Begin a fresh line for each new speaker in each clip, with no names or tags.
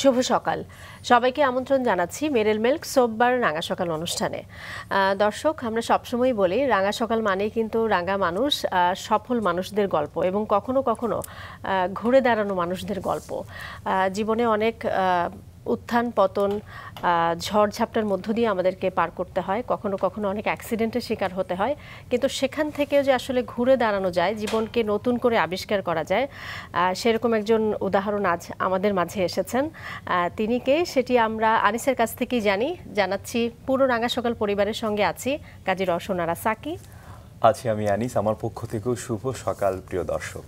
শুভ সকাল সবাইকে আমন্ত্রণ জানাচ্ছি মেরিল মিল্ক সোববার রাঙা সকাল অনুষ্ঠানে। দর্শক, আমরা সবসময় বলি রাঙা সকাল মানেই কিন্তু রাঙা মানুষ, সফল মানুষদের গল্প এবং কখনো কখনো ঘুরে দাঁড়ানো মানুষদের গল্প। জীবনে অনেক উত্থান পতন, ঝড়ঝাপটার মধ্য দিয়ে আমাদেরকে পার করতে হয়, কখনো কখনো অনেক অ্যাক্সিডেন্টের শিকার হতে হয়, কিন্তু সেখান থেকেও যে আসলে ঘুরে দাঁড়ানো যায়, জীবনকে নতুন করে আবিষ্কার করা যায়, সেরকম একজন উদাহরণ আজ আমাদের মাঝে এসেছেন। তিনি কে সেটি আমরা আনিসের কাছ থেকেই জানাচ্ছি। পুরো রাঙা সকাল পরিবারের সঙ্গে আছি কাজী রওশনারা সাকি,
আছি আমি আনিস। আমার পক্ষ থেকেও শুভ সকাল প্রিয় দর্শক।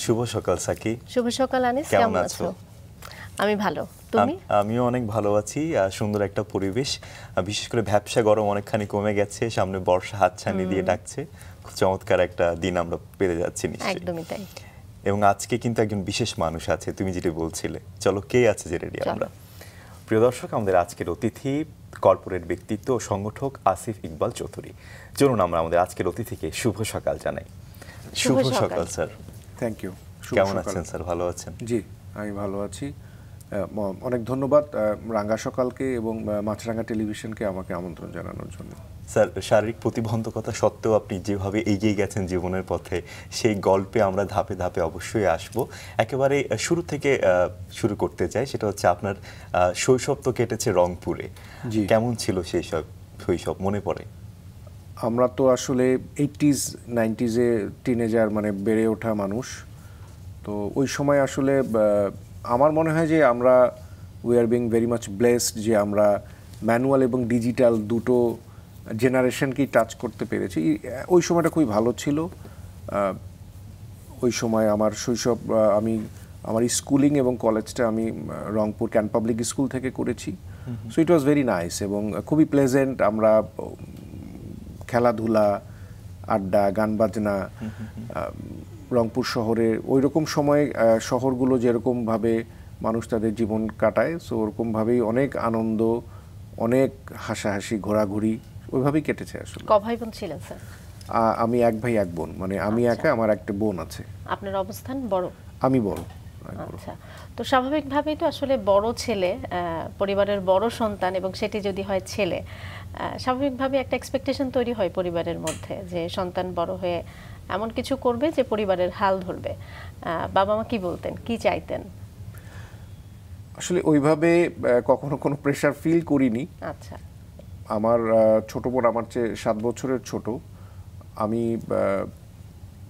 শুভ সকাল সাকি।
শুভ সকাল আনিস, কেমন আছো? আমি ভালো, তুমি?
আমিও অনেক ভালো আছি। সুন্দর একটা পরিবেশ, বিশেষ করে ভ্যাপসা গরম অনেকখানি কমে গেছে, সামনে বর্ষা হাতছানি দিয়ে ডাকছে। খুব চমৎকার একটা দিন আমরা পেতে যাচ্ছি নিশ্চয়ই।
একদমই তাই।
এবং আজকে কিন্তু একজন বিশেষ মানুষ আছে, তুমি যেটা বলছিলে। চলো, কে আছে যে রেডি আমরা। প্রিয় দর্শক, আমাদের আজকের অতিথি কর্পোরেট ব্যক্তিত্ব ও সংগঠক আসিফ ইকবাল চৌধুরী। চলুন আমরা আমাদের আজকের অতিথিকে শুভ সকাল জানাই। শুভ সকাল স্যার।
Thank you.
কেমন আছেন স্যার? ভালো আছেন?
জি, আমি ভালো আছি। অনেক ধন্যবাদ রাঙ্গা সকালকে এবং মাছরাঙ্গা টেলিভিশনকে আমাকে আমন্ত্রণ জানানোর জন্য।
স্যার, শারীরিক প্রতিবন্ধকতা সত্ত্বেও আপনি যেভাবে এগিয়ে গেছেন জীবনের পথে, সেই গল্পে আমরা ধাপে ধাপে অবশ্যই আসব। একেবারে শুরু থেকে শুরু করতে চাই, সেটা হচ্ছে আপনার শৈশব তো কেটেছে রংপুরে। কেমন ছিল সেই সব শৈশব, মনে পড়ে?
আমরা তো আসলে 80s 90s-এ টিনেজার, মানে বেড়ে ওঠা মানুষ। তো ওই সময় আসলে আমার মনে হয় যে আমরা we are being very much blessed যে আমরা ম্যানুয়াল এবং ডিজিটাল দুটো জেনারেশনকেই টাচ করতে পেরেছি। ওই সময়টা খুবই ভালো ছিল। ওই সময় আমার শৈশব, আমি আমার স্কুলিং এবং কলেজটা আমি রংপুর ক্যান পাবলিক স্কুল থেকে করেছি। So it was very nice এবং খুবই প্লেজেন্ট। আমরা খেলাধুলা, আড্ডা, গান বাজনা, রংপুর শহরে ওই রকম সময় শহরগুলো যেরকমভাবে মানুষ তাদের জীবন কাটায়, সো ওরকমভাবেই অনেক আনন্দ, অনেক হাসাহাসি, ঘোরাঘুরি ওইভাবেই কেটেছে আসলে।
ক ভাই বোন ছিলেন স্যার?
আমি এক ভাই এক বোন, মানে আমি একা, আমার একটা বোন আছে।
আপনার অবস্থান বড়?
আমি বড়।
আচ্ছা, তো স্বাভাবিকভাবেই তো আসলে বড় ছেলে, পরিবারের বড় সন্তান, এবং সেটি যদি হয় ছেলে, স্বাভাবিকভাবে একটা এক্সপেকটেশন তৈরি হয় পরিবারের মধ্যে যে সন্তান বড় হয়ে এমন কিছু করবে যে পরিবারের হাল ধরবে। বাবা মা কি বলতেন, কি চাইতেন?
আসলে ওইভাবে কখনো কোনো প্রেশার ফিল করিনি।
আচ্ছা।
আমার ছোট বোন আমার চেয়ে 7 বছরের ছোট। আমি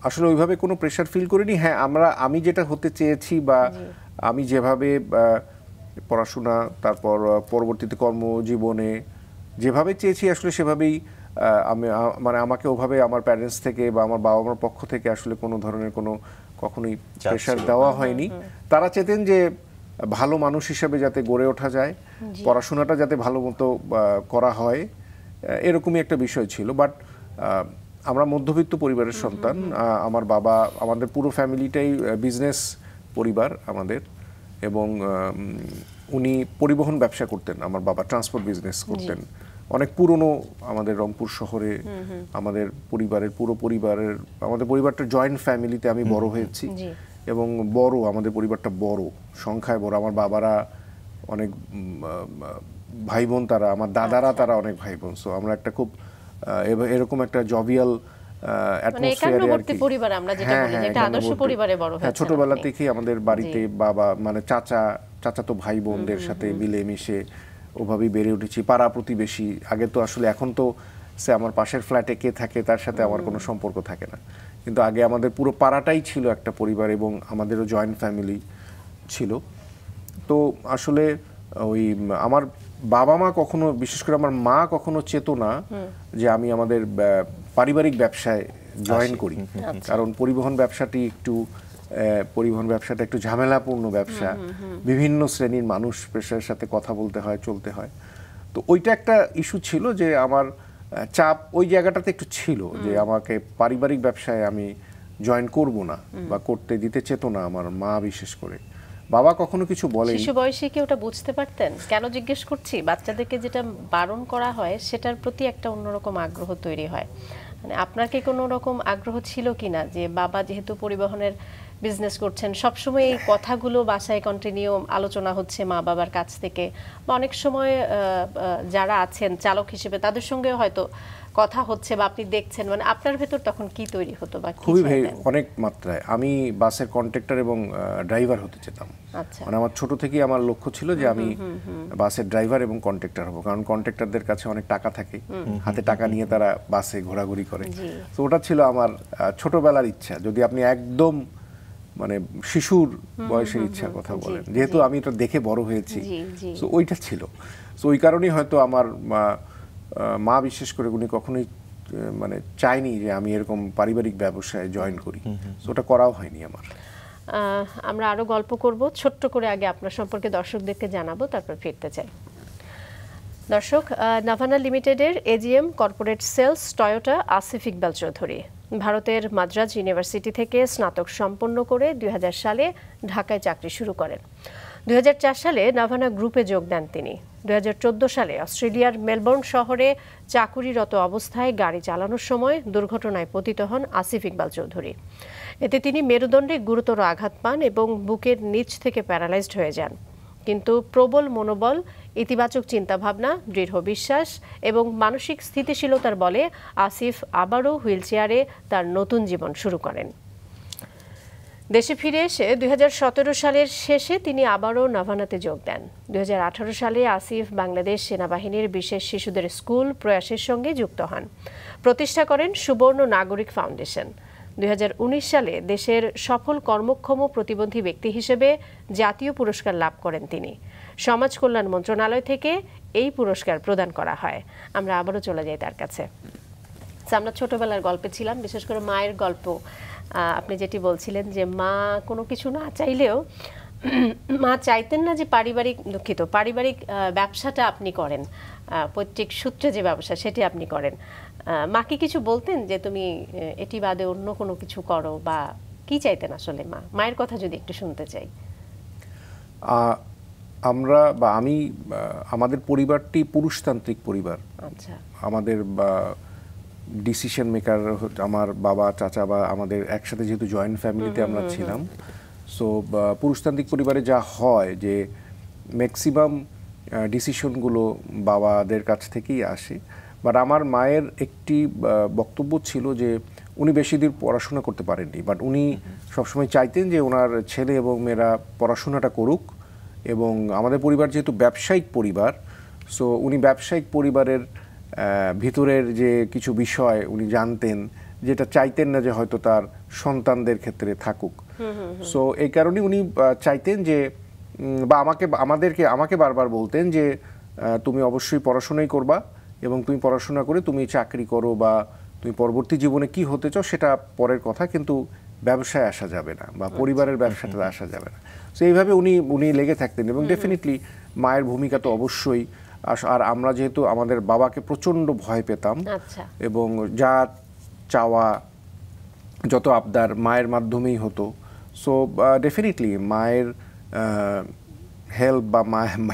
আসলে ওইভাবে কোনো প্রেশার ফিল করিনি। হ্যাঁ, আমি যেটা হতে চেয়েছি বা আমি যেভাবে পড়াশোনা, তারপর পরবর্তীতে কর্মজীবনে যেভাবে চেয়েছি আসলে সেভাবেই আমি, মানে আমাকে ওভাবে আমার প্যারেন্টস থেকে বা আমার বাবা মার পক্ষ থেকে আসলে কোনো ধরনের কোনো কখনোই প্রেশার দেওয়া হয়নি। তারা চেতেন যে ভালো মানুষ হিসেবে যাতে গড়ে ওঠা যায়, পড়াশোনাটা যাতে ভালো মতো করা হয়, এরকমই একটা বিষয় ছিল। বাট আমরা মধ্যবিত্ত পরিবারের সন্তান। আমার বাবা, আমাদের পুরো ফ্যামিলিটাই বিজনেস পরিবার আমাদের, এবং উনি পরিবহন ব্যবসা করতেন। আমার বাবা ট্রান্সপোর্ট বিজনেস করতেন। অনেক পুরনো আমাদের রংপুর শহরে আমাদের পরিবারের আমাদের পরিবারটা জয়েন্ট ফ্যামিলিতে আমি বড় হয়েছি, এবং আমাদের পরিবারটা বড়, সংখ্যায় বড়। আমার বাবারা অনেক ভাই বোন, তারা আমার দাদারা, তারা অনেক ভাই বোন। সো আমরা একটা খুব এরকম একটা জভিয়াল অ্যাটমসফিয়ারে আর কি।
পরিবার আমরা যেটা বলি, যেটা আদর্শ পরিবারে বড় হয়েছে।
ছোটবেলা থেকেই আমাদের বাড়িতে বাবা, মানে চাচাতো ভাই বোনদের সাথে মিলেমিশে ওভাবেই বেড়ে উঠেছি। পাড়া প্রতিবেশী, আগে তো আসলে, এখন তো সে আমার পাশের ফ্ল্যাটে কে থাকে তার সাথে আমার কোনো সম্পর্ক থাকে না, কিন্তু আগে আমাদের পুরো পাড়াটাই ছিল একটা পরিবার, এবং আমাদেরও জয়েন্ট ফ্যামিলি ছিল। তো আসলে ওই আমার বাবা মা কখনো, বিশেষ করে আমার মা কখনো চেতো না যে আমি আমাদের পারিবারিক ব্যবসায় জয়েন করি, কারণ পরিবহন ব্যবসাটা একটু ঝামেলাপূর্ণ ব্যবসা। বিভিন্ন শ্রেণীর মানুষ পেশার সাথে কথা বলতে হয়, চলতে হয়। তো ওইটা একটা ইস্যু ছিল যে আমার চাপ ওই জায়গাটাতে একটু ছিল যে আমাকে পারিবারিক ব্যবসায় আমি জয়েন করব না বা করতে দিতে চেত না আমার মা, বিশেষ করে। বাবা কখনো কিছু বলেনি।
শিশু বয়সে কি ওটা বুঝতে পারতেন? কেন জিজ্ঞেস করছি, বাচ্চাদেরকে যেটা বারণ করা হয় সেটার প্রতি একটা অন্যরকম আগ্রহ তৈরি হয়। মানে আপনার কি কোনো রকম আগ্রহ ছিল কিনা যে বাবা যেহেতু পরিবহনের বিজনেস করছেন, সবসময় এই কথাগুলো বাসায় কন্টিনিউ আলোচনা হচ্ছে মা বাবার কাছ থেকে, বা অনেক সময় যারা আছেন চালক হিসেবে তাদের সঙ্গে হয়তো কথা হচ্ছে বা আপনি দেখছেন, মানে আপনার ভেতর তখন কি তৈরি হতো বা কি
খুবই
চাইতেন?
অনেক মাত্রায় আমি বাসের কন্ট্রাক্টর এবং ড্রাইভার হতে চেতাম।
আচ্ছা,
মানে আমার ছোট থেকেই আমার লক্ষ্য ছিল যে আমি বাসের ড্রাইভার এবং কন্ট্রাক্টর হব, কারণ কন্ট্রাক্টরদের কাছে অনেক টাকা থাকে, হাতে টাকা নিয়ে তারা বাসে ঘোরাঘুরি করে। তো ওটা ছিল আমার ছোটবেলার ইচ্ছা, যদি আপনি একদম মানে শিশুর বয়সের ইচ্ছার কথা বলেন, যেহেতু আমি এটা দেখে বড় হয়েছি, তো ওইটা ছিল। তো ওই কারণেই হয়তো আমার মা বিশেষ করে উনি কখনোই মানে চাইনি যে আমি এরকম পারিবারিক ব্যবসায় জয়েন করি, তো ওটা করাও হয়নি আমার।
আমরা আরো গল্প করব, ছোট্ট করে আগে আপনার সম্পর্কে দর্শকদেরকে জানাবো, তারপর ফিরতে চাই। দর্শক, নাভানা লিমিটেডের AGM corporate sales Toyota Asif Iqbal Chowdhury ভারতের মাদ্রাজ ইউনিভার্সিটি থেকে স্নাতক সম্পন্ন করে 2000 সালে ঢাকায় চাকরি শুরু করেন। 2004 সালে নাভানা গ্রুপে যোগ দেন তিনি। 2014 সালে অস্ট্রেলিয়ার মেলবোর্ন শহরে চাকুরিরত অবস্থায় গাড়ি চালানোর সময় দুর্ঘটনায় পতিত হন আসিফ ইকবাল চৌধুরী। এতে তিনি মেরুদণ্ডে গুরুতর আঘাত পান এবং বুকের নিচ থেকে প্যারালাইজড হয়ে যান। কিন্তু প্রবল মনোবল, ইতিবাচক চিন্তাভাবনা, দৃঢ় বিশ্বাস এবং মানসিক স্থিতিশীলতার বলে আসিফ আবারও হুইলচেয়ারে তার নতুন জীবন শুরু করেন। দেশে ফিরে এসে 2017 সালের শেষে তিনি আবারও নাভানাতে যোগ দেন। 2018 সালে আসিফ বাংলাদেশ সেনাবাহিনীর বিশেষ শিশুদের স্কুল প্রয়াসের সঙ্গে যুক্ত হন, প্রতিষ্ঠা করেন সুবর্ণ নাগরিক ফাউন্ডেশন। 2019 সালে দেশের সফল কর্মক্ষম প্রতিবন্ধী ব্যক্তি হিসেবে জাতীয় পুরস্কার লাভ করেন তিনি। সমাজ কল্যাণ মন্ত্রণালয় থেকে এই পুরস্কার প্রদান করা হয়। আমরা আবারও চলে যাই তার কাছে। আমরা ছোটবেলার গল্পে ছিলাম, বিশেষ করে মায়ের গল্প। আপনি যেটি বলছিলেন যে মা কোনো কিছু না চাইলেও মা চাইতেন না যে পারিবারিক ব্যবসাটা আপনি করেন, পৈতৃক সূত্রে যে ব্যবসা সেটি আপনি করেন। মা কি কিছু বলতেন যে তুমি এটি বাদে অন্য কোনো কিছু করো, বা কি চাইতেন আসলে মায়ের কথা যদি একটু শুনতে চাই?
আমরা বা আমি আমাদের পরিবারটি পুরুষতান্ত্রিক পরিবার।
আচ্ছা,
আমাদের ডিসিশন মেকার আমার বাবা, চাচা বা আমাদের একসাথে যেহেতু জয়েন্ট ফ্যামিলিতে আমরা ছিলাম, সো পুরুষতান্ত্রিক পরিবারে যা হয় যে ম্যাক্সিমাম ডিসিশনগুলো বাবাদের কাছ থেকেই আসে। বাট আমার মায়ের একটি বক্তব্য ছিল যে উনি বেশি দূর পড়াশোনা করতে পারেননি, বাট উনি সবসময় চাইতেন যে ওনার ছেলে এবং মেয়েরা পড়াশোনাটা করুক। এবং আমাদের পরিবার যেহেতু ব্যবসায়িক পরিবার, সো উনি ব্যবসায়িক পরিবারের ভিতরের যে কিছু বিষয় উনি জানতেন, যেটা চাইতেন না যে হয়তো তার সন্তানদের ক্ষেত্রে থাকুক। সো এই কারণে উনি চাইতেন যে বা আমাকে বারবার বলতেন যে তুমি অবশ্যই পড়াশোনাই করবা, এবং তুমি পড়াশোনা করে তুমি চাকরি করো বা তুমি পরবর্তী জীবনে কি হতে চাও সেটা পরের কথা, কিন্তু ব্যবসায় আসা যাবে না বা পরিবারের ব্যবসাতে আসা যাবে না। সো এইভাবে উনি লেগে থাকতেন। এবং ডেফিনেটলি মায়ের ভূমিকা তো অবশ্যই। আর আমরা যেহেতু আমাদের বাবাকে প্রচণ্ড ভয় পেতাম, এবং যা চাওয়া যত আবদার মায়ের মাধ্যমেই হতো। সো ডেফিনেটলি মায়ের হেল্প বা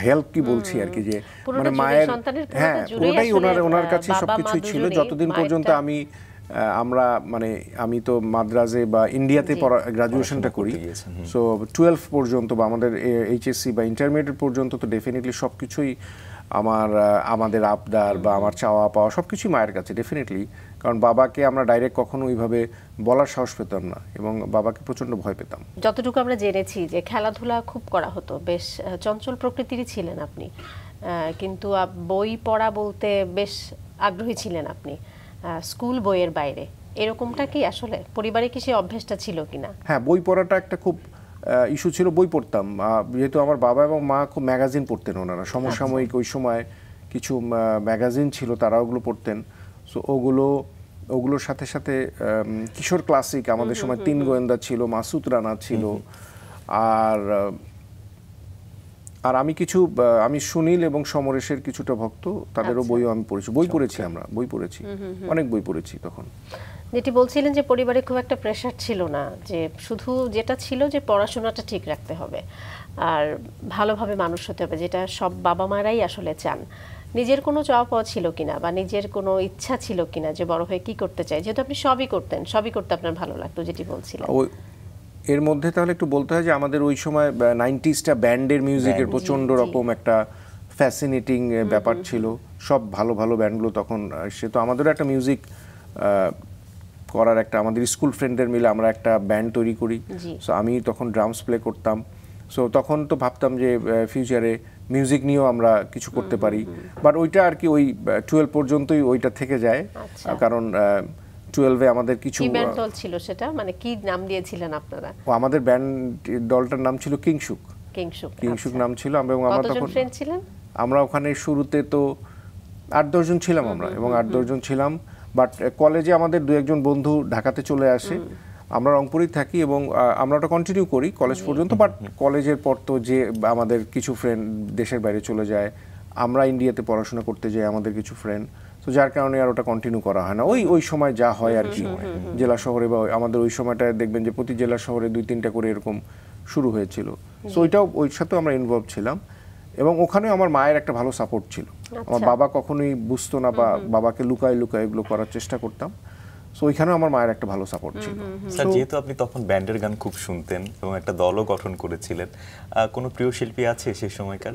হেল্প কি বলছি আর কি, যে মানে মায়ের, হ্যাঁ ওটাই ওনার কাছে সবকিছুই ছিল। যতদিন পর্যন্ত আমি তো মাদ্রাজে বা ইন্ডিয়াতে গ্রাজুয়েশনটা করি, সো 12 পর্যন্ত বা আমাদের এইচএসসি বা ইন্টারমিডিয়েট পর্যন্ত তো ডেফিনেটলি সবকিছুই আমাদের আবদার বা আমার চাওয়া পাওয়া সবকিছুই মায়ের কাছে ডেফিনেটলি। কারণ বাবাকে আমরা ডাইরেক্ট কখনো ওইভাবে বলার সাহস পেতাম না, এবং বাবাকে প্রচন্ড ভয় পেতাম।
যতটুকু আমরা জেনেছি যে খেলাধুলা খুব করা হতো, বেশ চঞ্চল প্রকৃতিরই ছিলেন আপনি, কিন্তু বই পড়া বলতে বেশ আগ্রহী ছিলেন আপনি, স্কুল বইয়ের বাইরে। এরকমটা কি আসলে পরিবারে কি সেই অভ্যাসটা ছিল কিনা?
হ্যাঁ, বই পড়াটা একটা খুব ইস্যু ছিল। বই পড়তাম, যেহেতু আমার বাবা এবং মা খুব ম্যাগাজিন পড়তেন, ওনারা সমসাময়িক ওই সময় কিছু ম্যাগাজিন ছিল, তারা ওগুলো পড়তেন। সো ওগুলোর সাথে সাথে কিশোর ক্লাসিক, আমাদের সময় 3 গোয়েন্দা ছিল, মাসুদ রানা ছিল, আর আমি সুনীল এবং সমরেশের কিছুটা ভক্ত, তাদেরও বইও আমি পড়েছি। আমরা বই পড়েছি, অনেক বই পড়েছি তখন।
যেটি বলছিলেন যে পরিবারে খুব একটা প্রেশার ছিল না, যে শুধু যেটা ছিল যে পড়াশোনাটা ঠিক রাখতে হবে আর ভালোভাবে মানুষ হতে হবে, যেটা সব বাবা মারাই আসলে চান। নিজের কোনো চাওয়া পাওয়া ছিল কিনা, বা নিজের কোনো ইচ্ছা ছিল কিনা যে বড় হয়ে কি করতে চাই? যেহেতু আপনি সবই করতে আপনার ভালো লাগতো, যেটি বলছিলেন।
এর মধ্যে তাহলে একটু বলতে হয় যে আমাদের ওই সময় 90sটা ব্যান্ডের মিউজিকের প্রচন্ড রকম একটা ফ্যাসিনেটিং ব্যাপার ছিল। সব ভালো ভালো ব্যান্ডগুলো তখন সে তো আমাদেরও একটা মিউজিক করার একটা, আমাদের স্কুল ফ্রেন্ডদের মিলে আমরা একটা ব্যান্ড তৈরি করি। সো আমি তখন ড্রামস প্লে করতাম। সো তখন তো ভাবতাম যে ফিউচারে মিউজিক নিয়েও আমরা কিছু করতে পারি, বাট ওইটা আর কি ওই 12 পর্যন্তই ওইটা থেকে যায়। কারণ 12-এ আমাদের কিছু
ব্যান্ড দল ছিল, সেটা মানে কি নাম দিয়েছিলেন আপনারা?
আমাদের ব্যান্ড দলটার নাম ছিল কিংশুক। কিংশুক নাম ছিল। এবং আমরা তখন
ফ্রেন্ড ছিলেন,
আমরা ওখানে শুরুতে তো 8-10 জন ছিলাম আমরা, এবং 8-10 জন ছিলাম। বাট কলেজে আমাদের 2-1 জন বন্ধু ঢাকাতে চলে আসে, আমরা রংপুরেই থাকি এবং আমরা ওটা কন্টিনিউ করি কলেজ পর্যন্ত। বাট কলেজের পর তো যে আমাদের কিছু ফ্রেন্ড দেশের বাইরে চলে যায়, আমরা ইন্ডিয়াতে পড়াশোনা করতে যাই, আমাদের কিছু ফ্রেন্ড, তো যার কারণে আর ওটা কন্টিনিউ করা হয় না। ওই সময় যা হয় আর কি, জেলা শহরে বা আমাদের ওই সময়টায় দেখবেন যে প্রতি জেলা শহরে 2-3টা করে এরকম শুরু হয়েছিল। সো ওই সাথেও আমরা ইনভলভ ছিলাম, এবং ওখানে আমার মায়ের একটা ভালো সাপোর্ট ছিল। আমার বাবা কখনোই বুঝতো না, বা বাবাকে লুকায় লুকায় এগুলো করার চেষ্টা করতাম। সো ওইখানেও আমার মায়ের একটা ভালো সাপোর্ট ছিল।
স্যার, যেহেতু আপনি তখন ব্যান্ডের গান খুব শুনতেন এবং একটা দলও গঠন করেছিলেন, কোনো প্রিয় শিল্পী আছে সেই সময়কার?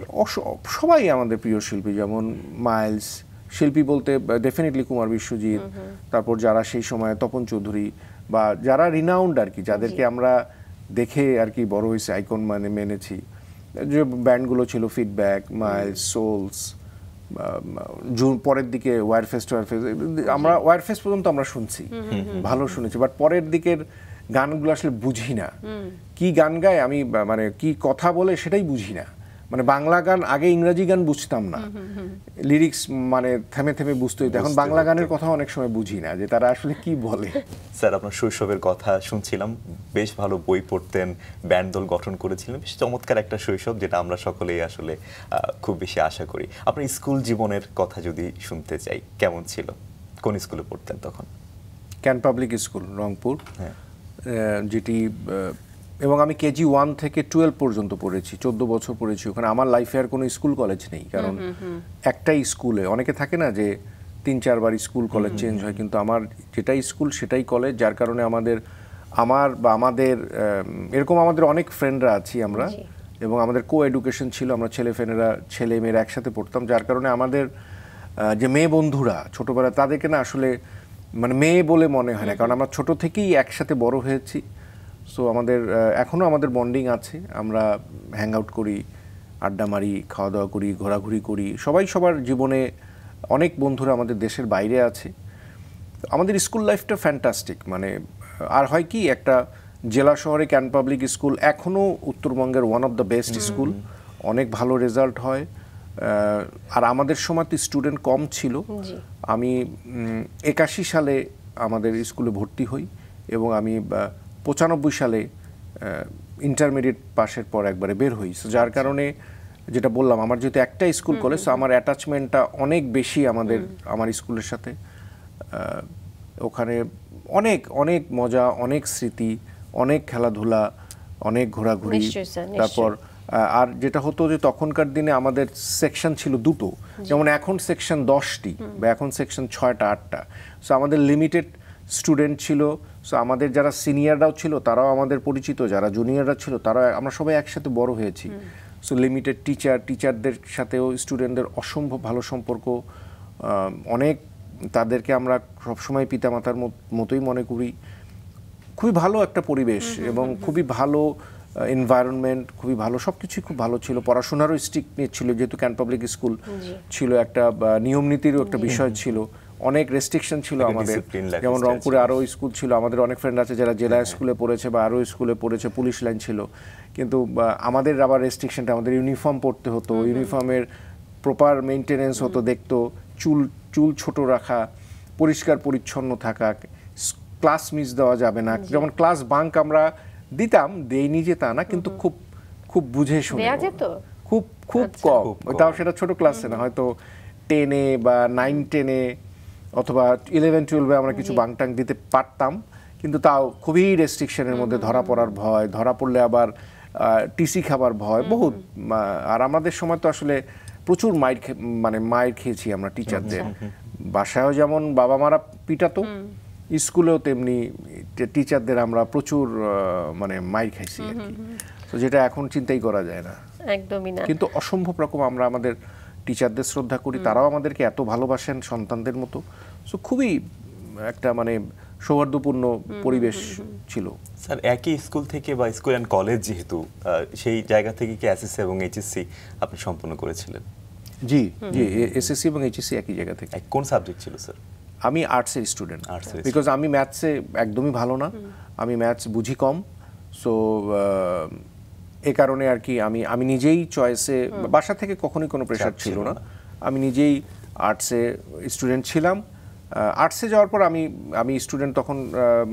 সবাই আমাদের প্রিয় শিল্পী, যেমন মাইলস। শিল্পী বলতে ডেফিনেটলি কুমার বিশ্বজিৎ, তারপর যারা সেই সময় তপন চৌধুরী, বা যারা রিনাউন্ড আর কি, যাদেরকে আমরা দেখে আর কি বড় হয়েছে, আইকন মানে মেনেছি, যে ব্যান্ডগুলো ছিল ফিডব্যাক, মাইলস, সোলস, পরের দিকে ওয়ারফেস্ট আমরা ওয়ারফেস্ট পর্যন্ত আমরা শুনছি, ভালো শুনেছি। বাট পরের দিকের গানগুলো আসলে বুঝি না, কি গান গায় আমি, মানে কি কথা বলে সেটাই বুঝি না। মানে বাংলা গান আগে ইংরেজি গান বুঝতাম না, লিরিক্স মানে থেমে থেমে বুঝতে হইতো। এখন বাংলা গানের কথা অনেক সময় বুঝি না যে তারা আসলে কি বলে।
স্যার, আপনার শৈশবের কথা শুনছিলাম, বেশ ভালো বই পড়তেন, ব্যান্ড দল গঠন করেছিলেন, বেশ চমৎকার একটা শৈশব, যেটা আমরা সকলেই আসলে খুব বেশি আশা করি। আপনার স্কুল জীবনের কথা যদি শুনতে চাই, কেমন ছিল? কোন স্কুলে পড়তেন তখন?
ক্যান পাবলিক স্কুল, রংপুর, যেটি, এবং আমি কেজি 1 থেকে 12 পর্যন্ত পড়েছি, 14 বছর পড়েছি ওখানে। আমার লাইফে আর কোনো স্কুল কলেজ নেই, কারণ একটাই স্কুলে, অনেকে থাকে না যে 3-4 বার স্কুল কলেজ চেঞ্জ হয়, কিন্তু আমার যেটাই স্কুল সেটাই কলেজ। যার কারণে আমাদের এরকম আমাদের অনেক ফ্রেন্ডরা আছি আমরা, এবং আমাদের কো এডুকেশন ছিল, আমরা ছেলে মেয়েরা একসাথে পড়তাম। যার কারণে আমাদের যে মেয়ে বন্ধুরা ছোটবেলা, তাদেরকে না আসলে মানে মেয়ে বলে মনে হয় না, কারণ আমরা ছোট থেকেই একসাথে বড় হয়েছি। সো আমাদের এখনও আমাদের বন্ডিং আছে, আমরা হ্যাং আউট করি, আড্ডা মারি, খাওয়া দাওয়া করি, ঘোরাঘুরি করি, সবাই সবার জীবনে। অনেক বন্ধুরা আমাদের দেশের বাইরে আছে। আমাদের স্কুল লাইফটা ফ্যান্টাস্টিক। মানে আর হয় কি, একটা জেলা শহরে ক্যান পাবলিক স্কুল এখনও উত্তরবঙ্গের one of the best school, অনেক ভালো রেজাল্ট হয়। আর আমাদের সময় তো স্টুডেন্ট কম ছিল। আমি 81 সালে আমাদের স্কুলে ভর্তি হই, এবং আমি 95 সালে ইন্টারমিডিয়েট পাশের পর একবারে বের হই। যার কারণে যেটা বললাম, আমার যেহেতু একটা স্কুল কলেজ, আমার অ্যাটাচমেন্টটা অনেক বেশি আমার স্কুলের সাথে। ওখানে অনেক অনেক মজা, অনেক স্মৃতি, অনেক খেলাধুলা, অনেক ঘোরাঘুরি। তারপর আর যেটা হতো যে তখনকার দিনে আমাদের সেকশন ছিল 2টো, যেমন এখন সেকশন 10টি, বা এখন সেকশন 6টা 8টা। সো আমাদের লিমিটেড স্টুডেন্ট ছিল। সো আমাদের যারা সিনিয়ররাও ছিল তারাও আমাদের পরিচিত, যারা জুনিয়ররা ছিল তারা, আমরা সবাই একসাথে বড় হয়েছি। সো লিমিটেড টিচারদের সাথেও স্টুডেন্টদের অসম্ভব ভালো সম্পর্ক, অনেক, তাদেরকে আমরা সবসময় পিতামাতার মতোই মনে করি। খুবই ভালো একটা পরিবেশ, এবং খুবই ভালো এনভায়রনমেন্ট, খুবই ভালো, সব কিছুই খুব ভালো ছিল। পড়াশোনারও স্ট্রিক্টনেস ছিল, যেহেতু ক্যান পাবলিক স্কুল ছিল, একটা নিয়ম নীতিরও একটা বিষয় ছিল, অনেক রেস্ট্রিকশন ছিল আমাদের। যেমন রংপুরে আরও স্কুল ছিল, আমাদের অনেক ফ্রেন্ড আছে যারা জেলা স্কুলে পড়েছে বা আরও স্কুলে পড়েছে, পুলিশ লাইন ছিল। কিন্তু আমাদের আবার রেস্ট্রিকশনটা, আমাদের ইউনিফর্ম পরতে হতো, ইউনিফর্মের প্রপার মেনটেনেন্স হতো, দেখতো চুল ছোট রাখা, পরিষ্কার পরিচ্ছন্ন থাকা, ক্লাস মিস দেওয়া যাবে না। যেমন ক্লাস বাঙ্ক আমরা দিতাম, দেইনি যে তা না, কিন্তু খুব খুব বুঝে শুনে, খুব খুব কম। তাও সেটা ছোট ক্লাসে না, হয়তো 10-এ বা 9-10-এ অথবা 11-12-এ আমরা কিছু বাংটাং দিতে পারতাম, কিন্তু তাও খুবই রেস্ট্রিকশনের মধ্যে। ধরা পড়ার ভয়, ধরা পড়লে আবার টিসি খাবার ভয় বহুত। আর আমাদের সময় তো আসলে প্রচুর মায়ের খেয়েছি আমরা টিচারদের। বাসায়ও যেমন বাবা মারা পিটাতো, স্কুলেও তেমনি টিচারদের আমরা প্রচুর মানে মাইর খাইছি আর কি। তো যেটা এখন চিন্তাই করা যায় না,
একদমই না।
কিন্তু অসম্ভব রকম আমরা আমাদের টিচারদের শ্রদ্ধা করি, তারাও আমাদেরকে এত ভালোবাসেন সন্তানদের মতো। সো খুবই একটা মানে সৌহার্দ্যপূর্ণ পরিবেশ ছিল।
স্যার একই স্কুল থেকে বা স্কুল অ্যান্ড কলেজ যেহেতু, সেই জায়গা থেকে কি এসএসসি এবং এইচএসসি আপনি সম্পন্ন করেছিলেন?
জি জি, এসএসসি এবং এইচএসসি একই জায়গা থেকে।
কোন সাবজেক্ট ছিল স্যার?
আমি আর্টসের স্টুডেন্ট,
আর্টসের
বিকজ আমি ম্যাথসে একদমই ভালো না, আমি ম্যাথস বুঝি কম। সো এ কারণে আর কি আমি নিজেই চয়েসে, বাসা থেকে কখনোই কোনো প্রেশার ছিল না, আমি নিজেই আর্টসে স্টুডেন্ট ছিলাম। আর্টসে যাওয়ার পর আমি স্টুডেন্ট তখন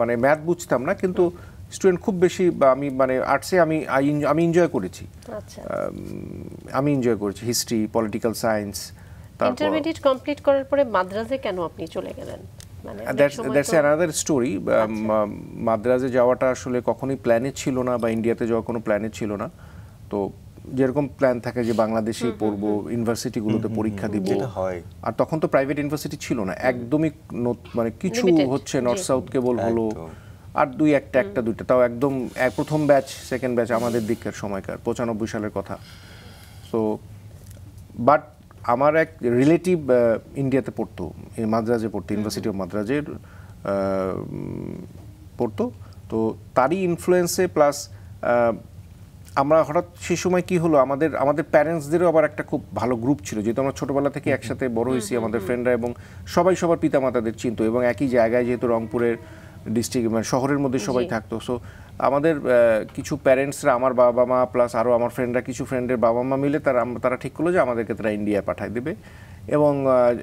মানে ম্যাথ বুঝতাম না, কিন্তু স্টুডেন্ট খুব বেশি আমি মানে আর্টসে আমি এনজয় করেছি।
আচ্ছা,
আমি এনজয় করেছি history, political science.
Intermediate complete করার পরে মাদ্রাজে কেন আপনি চলে গেলেন? মানে
দ্যাটস অ্যানাদার স্টোরি। মাদ্রাজে যাওয়াটা আসলে কখনোই প্ল্যানে ছিল না, বা ইন্ডিয়াতে যাওয়ার কোনো প্ল্যানে ছিল না। তো যেরকম প্ল্যান থাকে যে বাংলাদেশেই পড়বো, ইউনিভার্সিটিগুলোতে পরীক্ষা দিব, আর তখন তো প্রাইভেট ইউনিভার্সিটি ছিল না, একদমই মানে কিছু হচ্ছে নর্থ সাউথ কেবল হলো, আর একটা দুইটা, তাও একদম প্রথম ব্যাচ সেকেন্ড ব্যাচ আমাদের দিকের সময়কার 95 সালের কথা। সো বাট আমার এক রিলেটিভ ইন্ডিয়াতে পড়তো, মাদ্রাজে পড়তো, ইউনিভার্সিটি অফ মাদ্রাজের পড়তো। তো তারই ইনফ্লুয়েন্সে প্লাস আমরা হঠাৎ সেই সময় কি হলো, আমাদের প্যারেন্টসদেরও আবার একটা খুব ভালো গ্রুপ ছিল, যেহেতু আমরা ছোটবেলা থেকে একসাথে বড় হয়েছি, আমাদের ফ্রেন্ডরা, এবং সবাই সবার পিতামাতাদের চিনতো, এবং একই জায়গায় যেহেতু রংপুরের ডিস্ট্রিক্ট মানে শহরের মধ্যে সবাই থাকতো। সো আমাদের কিছু প্যারেন্টসরা, আমার বাবা মা প্লাস আরও আমার ফ্রেন্ডরা, কিছু ফ্রেন্ডের বাবা মা মিলে তারা ঠিক করলো যে আমাদেরকে তারা ইন্ডিয়া পাঠায় দেবে, এবং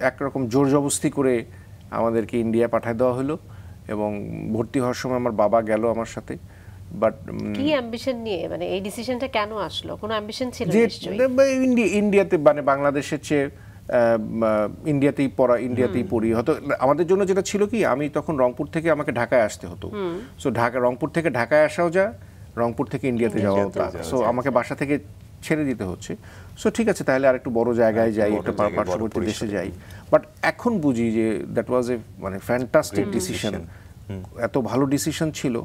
একরকম জোর জবরদস্তি করে আমাদেরকে ইন্ডিয়া পাঠায় দেওয়া হলো। এবং ভর্তি হওয়ার সময় আমার বাবা গেল আমার সাথে। বাট
কি অ্যাম্বিশন নিয়ে, মানে এই ডিসিশনটা কেন আসলো? কোনো অ্যাম্বিশন ছিল নিশ্চয়ই?
ইন্ডিয়াতে মানে বাংলাদেশের চেয়ে ইন্ডিয়াতেই পড়ি। হয়তো আমাদের জন্য যেটা ছিল কি, আমি তখন রংপুর থেকে আমাকে ঢাকায় আসতে হতো। সো রংপুর থেকে ঢাকায় আসাও যা, রংপুর থেকে ইন্ডিয়াতে যাওয়া হতো। সো আমাকে বাসা থেকে ছেড়ে দিতে হচ্ছে। সো ঠিক আছে, তাহলে আর একটু বড় জায়গায় যাই, একটা পার্শ্ববর্তী দেশে যাই। বাট এখন বুঝি যে দ্যাট ওয়াজ এ মানে ফ্যান্টাস্টিক ডিসিশন, এত ভালো ডিসিশন ছিল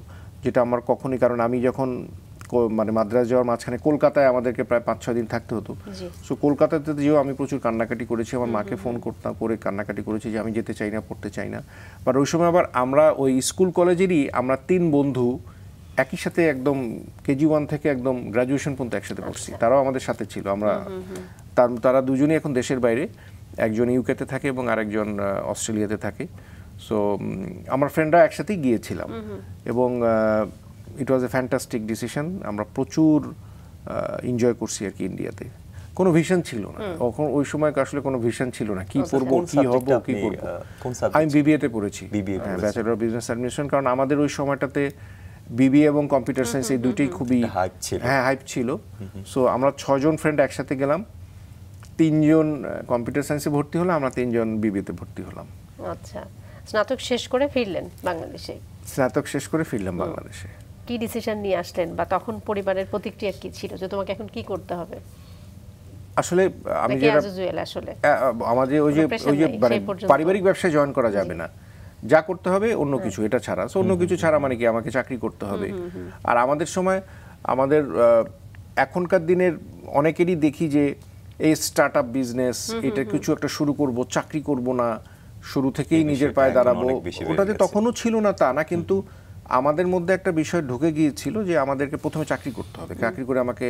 যেটা আমার কখনই, কারণ আমি যখন মানে মাদ্রাজ যাওয়ার মাঝখানে কলকাতায় আমাদেরকে প্রায় 5-6 দিন থাকতে হতো। সো কলকাতাতে যেও আমি প্রচুর কান্নাকাটি করেছি, আমার মাকে ফোন করতাম, করে কান্নাকাটি করেছি যে আমি যেতে চাই না, পড়তে চাই না। বাট ওই সময় আবার আমরা ওই স্কুল কলেজেরই আমরা 3 বন্ধু একই সাথে একদম কেজি 1 থেকে একদম গ্রাজুয়েশন পর্যন্ত একসাথে পড়ছি, তারাও আমাদের সাথে ছিল। আমরা তারা দুজনেই এখন দেশের বাইরে, একজন ইউকেতে থাকে এবং আরেকজন অস্ট্রেলিয়াতে থাকে। সো আমার ফ্রেন্ডরা একসাথেই গিয়েছিলাম, এবং ইট ওয়াজ এ ফ্যান্টাস্টিক ডিসিশন। আমরা প্রচুর এনজয় করছি আর কি ইন্ডিয়াতে। কোনো ভিশন ছিল না ওই সময়, আসলে কোনো ভিশন ছিল না কি পড়বো, কি হব, কি করবো। আমি বিবিএতে পড়েছি, ব্যাচেলর অফ বিজনেস অ্যাডমিনিস্ট্রেশন, কারণ আমাদের ওই সময়টাতে বিবিএ এবং কম্পিউটার সায়েন্স এই দুইটাই খুবই হাইপ ছিল। সো আমরা 6 জন ফ্রেন্ড একসাথে গেলাম, 3 জন কম্পিউটার সায়েন্সে ভর্তি হলাম, আমরা 3 জন বিবিএতে ভর্তি হলাম।
আচ্ছা, স্নাতক শেষ করে ফিরলেন বাংলাদেশে?
স্নাতক শেষ করে ফিরলাম বাংলাদেশে।
কি ডিসিশন নিয়ে আসলেন, বা তখন পরিবারের প্রতিক্রিয়া কি ছিল যে তোমাকে এখন কি করতে হবে?
আসলে আমি যেটা আমাদের ওই যে মানে পারিবারিক ব্যবসায় জয়েন করা যাবে না, যা করতে হবে অন্য কিছু, এটা ছাড়া। সো অন্য কিছু ছাড়া মানে কি, আমাকে চাকরি করতে হবে। আর আমাদের সময়, আমাদের এখনকার দিনের অনেকেরই দেখি যে এই স্টার্ট আপ বিজনেস, এটা কিছু একটা শুরু করব, চাকরি করব না, শুরু থেকেই নিজের পায়ে দাঁড়াবো, ওটাতে তখনও ছিল না তা না, কিন্তু আমাদের মধ্যে একটা বিষয় ঢুকে গিয়েছিল যে আমাদেরকে প্রথমে চাকরি করতে হবে, চাকরি করে আমাকে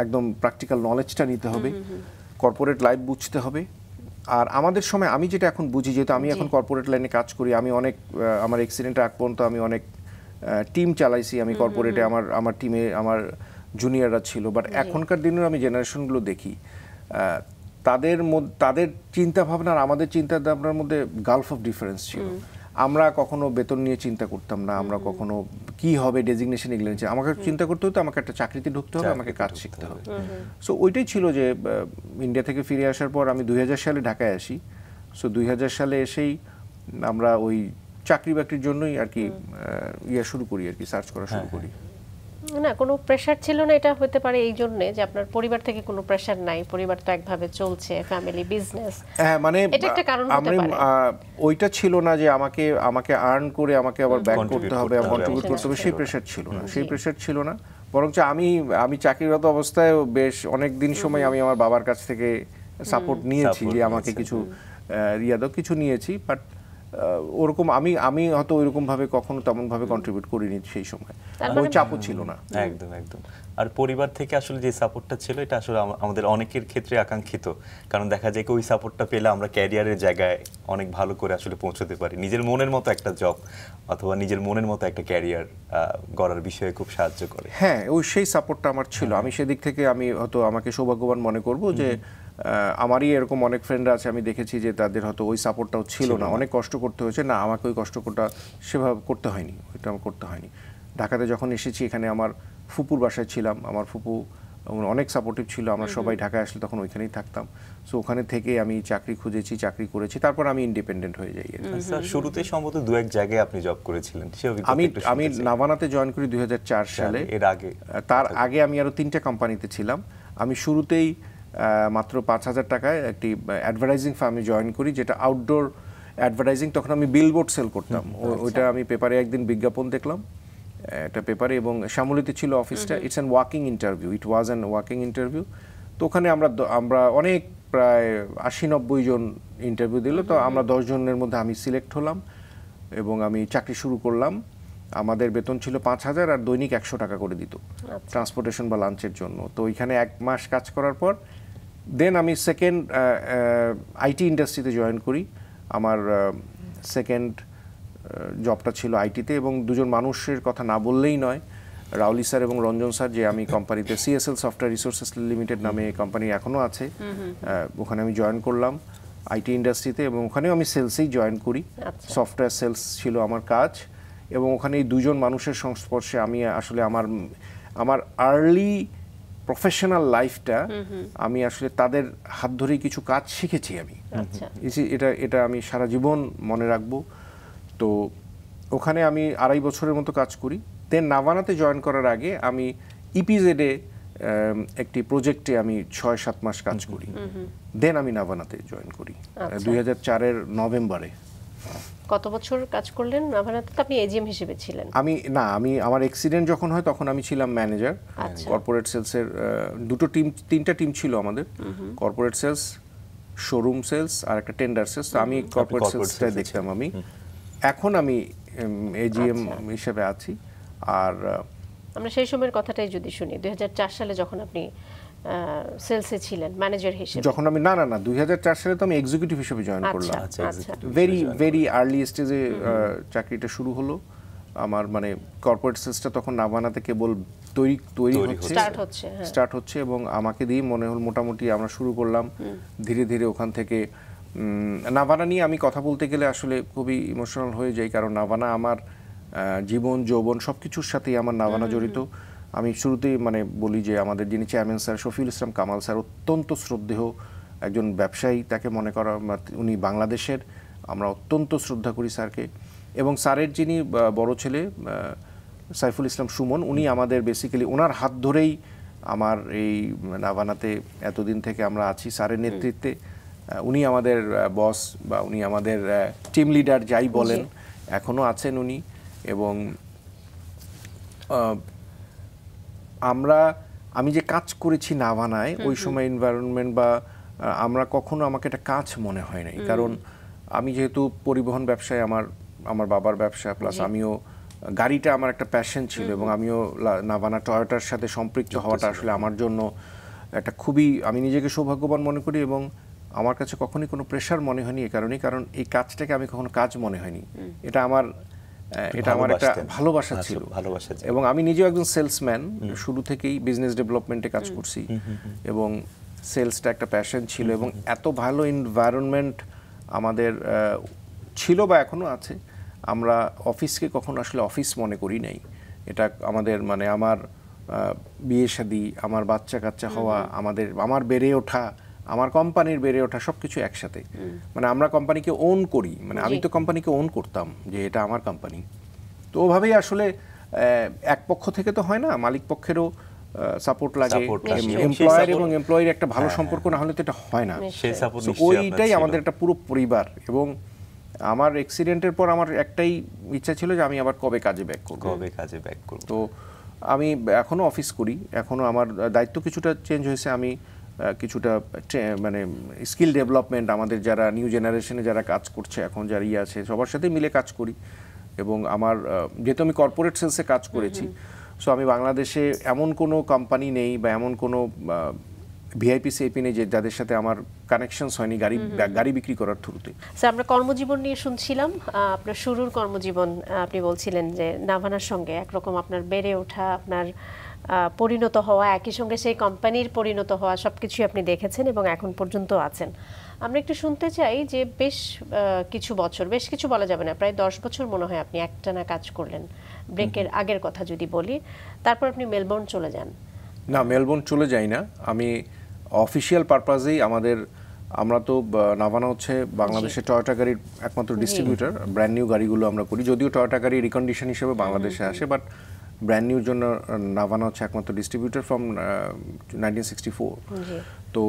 একদম প্র্যাকটিক্যাল নলেজটা নিতে হবে, কর্পোরেট লাইফ বুঝতে হবে। আর আমাদের সময় আমি যেটা এখন বুঝি, যেহেতু আমি এখন কর্পোরেট লাইনে কাজ করি, আমি অনেক আমার এক্সিডেন্টের আগ পর্যন্ত আমি অনেক টিম চালাইছি, আমি কর্পোরেটে আমার টিমে আমার জুনিয়ররা ছিল। বাট এখনকার দিনের আমি জেনারেশনগুলো দেখি, তাদের চিন্তা ভাবনা আর আমাদের চিন্তা ভাবনার মধ্যে গালফ অফ ডিফারেন্স ছিল। আমরা কখনো বেতন নিয়ে চিন্তা করতাম না, আমরা কখনো কি হবে ডেজিগনেশন এগুলো নিয়ে আমাকে চিন্তা করতে হতো, আমাকে একটা চাকরিতে ঢুকতে হবে, আমাকে কাজ শিখতে হবে। সো ওইটাই ছিল যে ইন্ডিয়া থেকে ফিরে আসার পর আমি 2000 সালে ঢাকায় আসি। সো 2000 সালে এসেই আমরা ওই চাকরি বাকরির জন্যই আর কি শুরু করি, আর কি সার্চ করা শুরু করি।
না, কোনো প্রেশার ছিল না, এটা হতে পারে এই জন্য যে আপনার পরিবার থেকে কোনো প্রেশার নাই, পরিবার তো একভাবে চলছে, ফ্যামিলি বিজনেস।
হ্যাঁ, মানে
এটা একটা কারণ হতে পারে।
ওইটা ছিল না যে আমাকে আর্ন করে আমাকে আবার ব্যাক করতে হবে, কন্ট্রিবিউট করতে হবে, সেই প্রেশার ছিল না, সেই প্রেশার ছিল না। বরঞ্চ আমি চাকরিরত অবস্থায় বেশ অনেক দিন সময় আমি আমার বাবার কাছ থেকে সাপোর্ট নিয়েছি, যে আমাকে কিছু কিছু নিয়েছি, বাট ওরকম আমি হয়তো ওইরকম ভাবে কখনো তেমন ভাবে কন্ট্রিবিউট করিনি সেই সময়, ওই চাপও ছিল না।
একদম একদম। আর পরিবার থেকে আসলে যে সাপোর্টটা ছিল, এটা আসলে আমাদের অনেকের ক্ষেত্রে আকাঙ্ক্ষিত, কারণ দেখা যায় কি ওই সাপোর্টটা পেলে আমরা ক্যারিয়ারের জায়গায় অনেক ভালো করে আসলে পৌঁছতে পারি, নিজের মনের মতো একটা জব অথবা নিজের মনের মতো একটা ক্যারিয়ার গড়ার বিষয়ে খুব সাহায্য করে।
হ্যাঁ, ওই সেই সাপোর্টটা আমার ছিল। আমি সেদিক থেকে আমি হয়তো আমাকে সৌভাগ্যবান মনে করব যে আমারই এরকম অনেক ফ্রেন্ড আছে, আমি দেখেছি যে তাদের হয়তো ওই সাপোর্টটাও ছিল না, অনেক কষ্ট করতে হয়েছে। না, আমাকে ওই কষ্টটা সেভাবে করতে হয়নি, ওইটা আমার করতে হয়নি। ঢাকাতে যখন এসেছি, এখানে আমার ফুপুর বাসায় ছিলাম, আমার ফুপু অনেক সাপোর্টিভ ছিল, আমরা সবাই ঢাকায় আসলে তখন ওইখানেই থাকতাম। সো ওখানে থেকে আমি চাকরি খুঁজেছি, চাকরি করেছি, তারপর আমি ইন্ডিপেন্ডেন্ট হয়ে যাই।
স্যার, শুরুতে সম্ভবত দু এক জায়গায় আপনি জব করেছিলেন,
আমি নাভানাতে জয়েন করি 2004 সালে।
এর আগে,
তার আগে আমি আরো 3টা কোম্পানিতে ছিলাম। আমি শুরুতেই মাত্র 5,000 টাকায় একটি অ্যাডভার্টাইজিং ফার্মে জয়েন করি, যেটা আউটডোর অ্যাডভার্টাইজিং। তখন আমি বিলবোর্ড সেল করতাম, ওইটা আমি পেপারে একদিন বিজ্ঞাপন দেখলাম, একটা পেপারে, এবং শ্যামলীতে ছিল অফিসটা। It's an walking interview, it was an walking interview. তো ওখানে আমরা অনেক প্রায় 80-90 জন ইন্টারভিউ দিল, তো আমরা 10 জনের মধ্যে আমি সিলেক্ট হলাম এবং আমি চাকরি শুরু করলাম। আমাদের বেতন ছিল 5,000 আর দৈনিক 100 টাকা করে দিত ট্রান্সপোর্টেশন বা লাঞ্চের জন্য। তো ওইখানে 1 মাস কাজ করার পর দেন আমি সেকেন্ড আইটি ইন্ডাস্ট্রিতে জয়েন করি। আমার সেকেন্ড জবটা ছিল আইটিতে, এবং দুজন মানুষের কথা না বললেই নয়, রাউলি স্যার এবং রঞ্জন স্যার, যে আমি কোম্পানিতে সিএসএল সফটওয়্যার রিসোর্সেস লিমিটেড নামে কোম্পানি এখনও আছে, ওখানে আমি জয়েন করলাম আইটি ইন্ডাস্ট্রিতে, এবং ওখানেও আমি সেলসেই জয়েন করি। সফটওয়্যার সেলস ছিল আমার কাজ, এবং ওখানে এই দুজন মানুষের সংস্পর্শে আমি আসলে আমার আর্লি প্রফেশনাল লাইফটা আমি আসলে তাদের হাত ধরেই কিছু কাজ শিখেছি আমি। এটা আমি সারা জীবন মনে রাখবো। তো ওখানে আমি 2.5 বছরের মতো কাজ করি। দেন নাভানাতে জয়েন করার আগে আমি ইপিজেডে একটি প্রজেক্টে আমি 6-7 মাস কাজ করি। দেন আমি নাভানাতে জয়েন করি 2004-এর নভেম্বরে।
কত বছর কাজ করলেন নাভানাতে? তো আপনি এজিএম হিসেবে ছিলেন?
আমি আমার অ্যাক্সিডেন্ট যখন হয় তখন আমি ছিলাম ম্যানেজার কর্পোরেট সেলসের। 3টা টিম ছিল আমাদের, কর্পোরেট সেলস, শোরুম সেলস আর একটা টেন্ডার সেলস। তো আমি কর্পোরেট সেলসটা দেখতাম। এখন আমি এজিএম হিসেবে আছি। আর
আমরা সেই সময়ের কথাটাই যদি শুনি, 2004 সালে যখন আপনি সেলসে ছিলেন ম্যানেজার হিসেবে।
যখন আমি না 2004 সালে তো আমি এক্সিকিউটিভ হিসেবে জয়েন করলাম। ভেরি আর্লি স্টেজে চাকরিটা শুরু হলো আমার। মানে কর্পোরেট সেলসটা তখন নাভানাতে কেবল তৈরি হচ্ছে, স্টার্ট হচ্ছে, এবং আমাকে দিয়ে মনে হল মোটামুটি আমরা শুরু করলাম। ধীরে ধীরে ওখান থেকে নাভানা নিয়ে আমি কথা বলতে গেলে আসলে খুবই ইমোশনাল হয়ে যাই, কারণ নাভানা আমার জীবন যৌবন সবকিছুর সাথেই আমার নাভানা জড়িত। আমি শুরুতেই বলি যে আমাদের যিনি chairman sir Shafiul Islam Kamal sir অত্যন্ত শ্রদ্ধেয় একজন ব্যবসায়ী, তাকে মনে করা, উনি বাংলাদেশের, আমরা অত্যন্ত শ্রদ্ধা করি স্যারকে। এবং স্যারের যিনি বড় ছেলে সাইফুল ইসলাম সুমন, উনি আমাদের বেসিক্যালি ওনার হাত ধরেই আমার এই নাভানাতে এতদিন থেকে আমরা আছি স্যারের নেতৃত্বে। উনি আমাদের বস বা উনি আমাদের টিম লিডার যাই বলেন, এখনও আছেন উনি। এবং আমি যে কাজ করেছি নাভানায় ওই সময় এনভায়রনমেন্ট বা আমাকে এটা কাজ মনে হয় নাই, কারণ আমি যেহেতু পরিবহন ব্যবসায় আমার বাবার ব্যবসা, প্লাস আমিও গাড়িটা আমার একটা প্যাশন ছিল, এবং আমিও নাভানা টয়োটার সাথে সম্পৃক্ত হওয়াটা আসলে আমার জন্য একটা খুবই, আমি নিজেকে সৌভাগ্যবান মনে করি। এবং আমার কাছে কখনোই কোনো প্রেশার মনে হয়নি এই কারণেই, কারণ এই কাজটাকে আমি কখনো কাজ মনে হয়নি। এটা আমার একটা ভালোবাসা ছিল। এবং আমি নিজেও একজন সেলসম্যান, শুরু থেকেই বিজনেস ডেভেলপমেন্টে কাজ করছি, এবং সেলসটা একটা প্যাশন ছিল। এবং এত ভালো এনভায়রনমেন্ট আমাদের ছিল বা এখনো আছে, আমরা অফিসকে কখনো আসলে অফিস মনে করি নাই। এটা আমাদের আমার বিয়ে শাদী, আমার বাচ্চা কাচ্চা হওয়া, আমার বেড়ে ওঠা, আমার কোম্পানির বেড়ে ওঠা, সবকিছু একসাথে। আমরা কোম্পানিকে ওন করি, আমি তো কোম্পানিকে ওন করতাম যে এটা আমার কোম্পানি। তো ওভাবেই আসলে এক পক্ষ থেকে তো হয় না, মালিক পক্ষেরও সাপোর্ট লাগে,
Support লাগে।
এমপ্লয়ার
সেই
এবং
support-
এমপ্লয়ির একটা ভালো সম্পর্ক না হলে তো এটা হয় না।
সেই সাপোর্ট
So, ওইটাই আমাদের একটা পুরো পরিবার। এবং আমার অ্যাক্সিডেন্টের পর আমার একটাই ইচ্ছা ছিল যে আমি আবার কবে কাজে ব্যাক করব।
কবে কাজে ব্যাক করব।
তো আমি এখনো অফিস করি, এখনো আমার দায়িত্ব কিছুটা চেঞ্জ হয়েছে। আমি কিছুটা মানে স্কিল ডেভেলপমেন্ট, আমাদের যারা নিউ জেনারেশনে যারা কাজ করছে এখন, যারা আছে সবার সাথে মিলে কাজ করি। এবং আমার যেহেতু আমি কর্পোরেট সেলসে কাজ করেছি, সো আমি বাংলাদেশে এমন কোনো কোম্পানি নেই বা এমন কোনো ভিআইপি সিআইপি নেই যাদের সাথে আমার কানেকশনস হয়নি গাড়ি বিক্রি করার থ্রুতে।
স্যার, আমরা কর্মজীবন নিয়ে শুনছিলাম, আপনার শুরুর কর্মজীবন আপনি বলছিলেন যে নাভানার সঙ্গে একরকম আপনার বেড়ে ওঠা, আপনার পরিণত হওয়া, একই সঙ্গে সেই কোম্পানির পরিণত হওয়া, সবকিছুই আপনি দেখেছেন এবং এখন পর্যন্ত আছেন। আমরা একটু শুনতে চাই যে বেশ কিছু বছর, বেশ কিছু বলা যাবে না, প্রায় 10 বছর মনে হয় আপনি একটানা কাজ করলেন। ব্রেকের আগের কথা যদি বলি, তারপর আপনি মেলবোর্ন চলে যান।
না, মেলবোর্ন চলে যাই না, আমি অফিসিয়াল পারপাজেই আমরা তো নাভানা হচ্ছে বাংলাদেশে টয়োটা গাড়ির একমাত্র ডিস্ট্রিবিউটর। ব্র্যান্ড নিউ গাড়িগুলো আমরা করি, যদিও টয়োটা গাড়ি রিকন্ডিশন হিসেবে বাংলাদেশে আসে, বাট ব্র্যান্ড নিউর জন্য নাভানা হচ্ছে একমাত্র ডিস্ট্রিবিউটর ফ্রম 1964। তো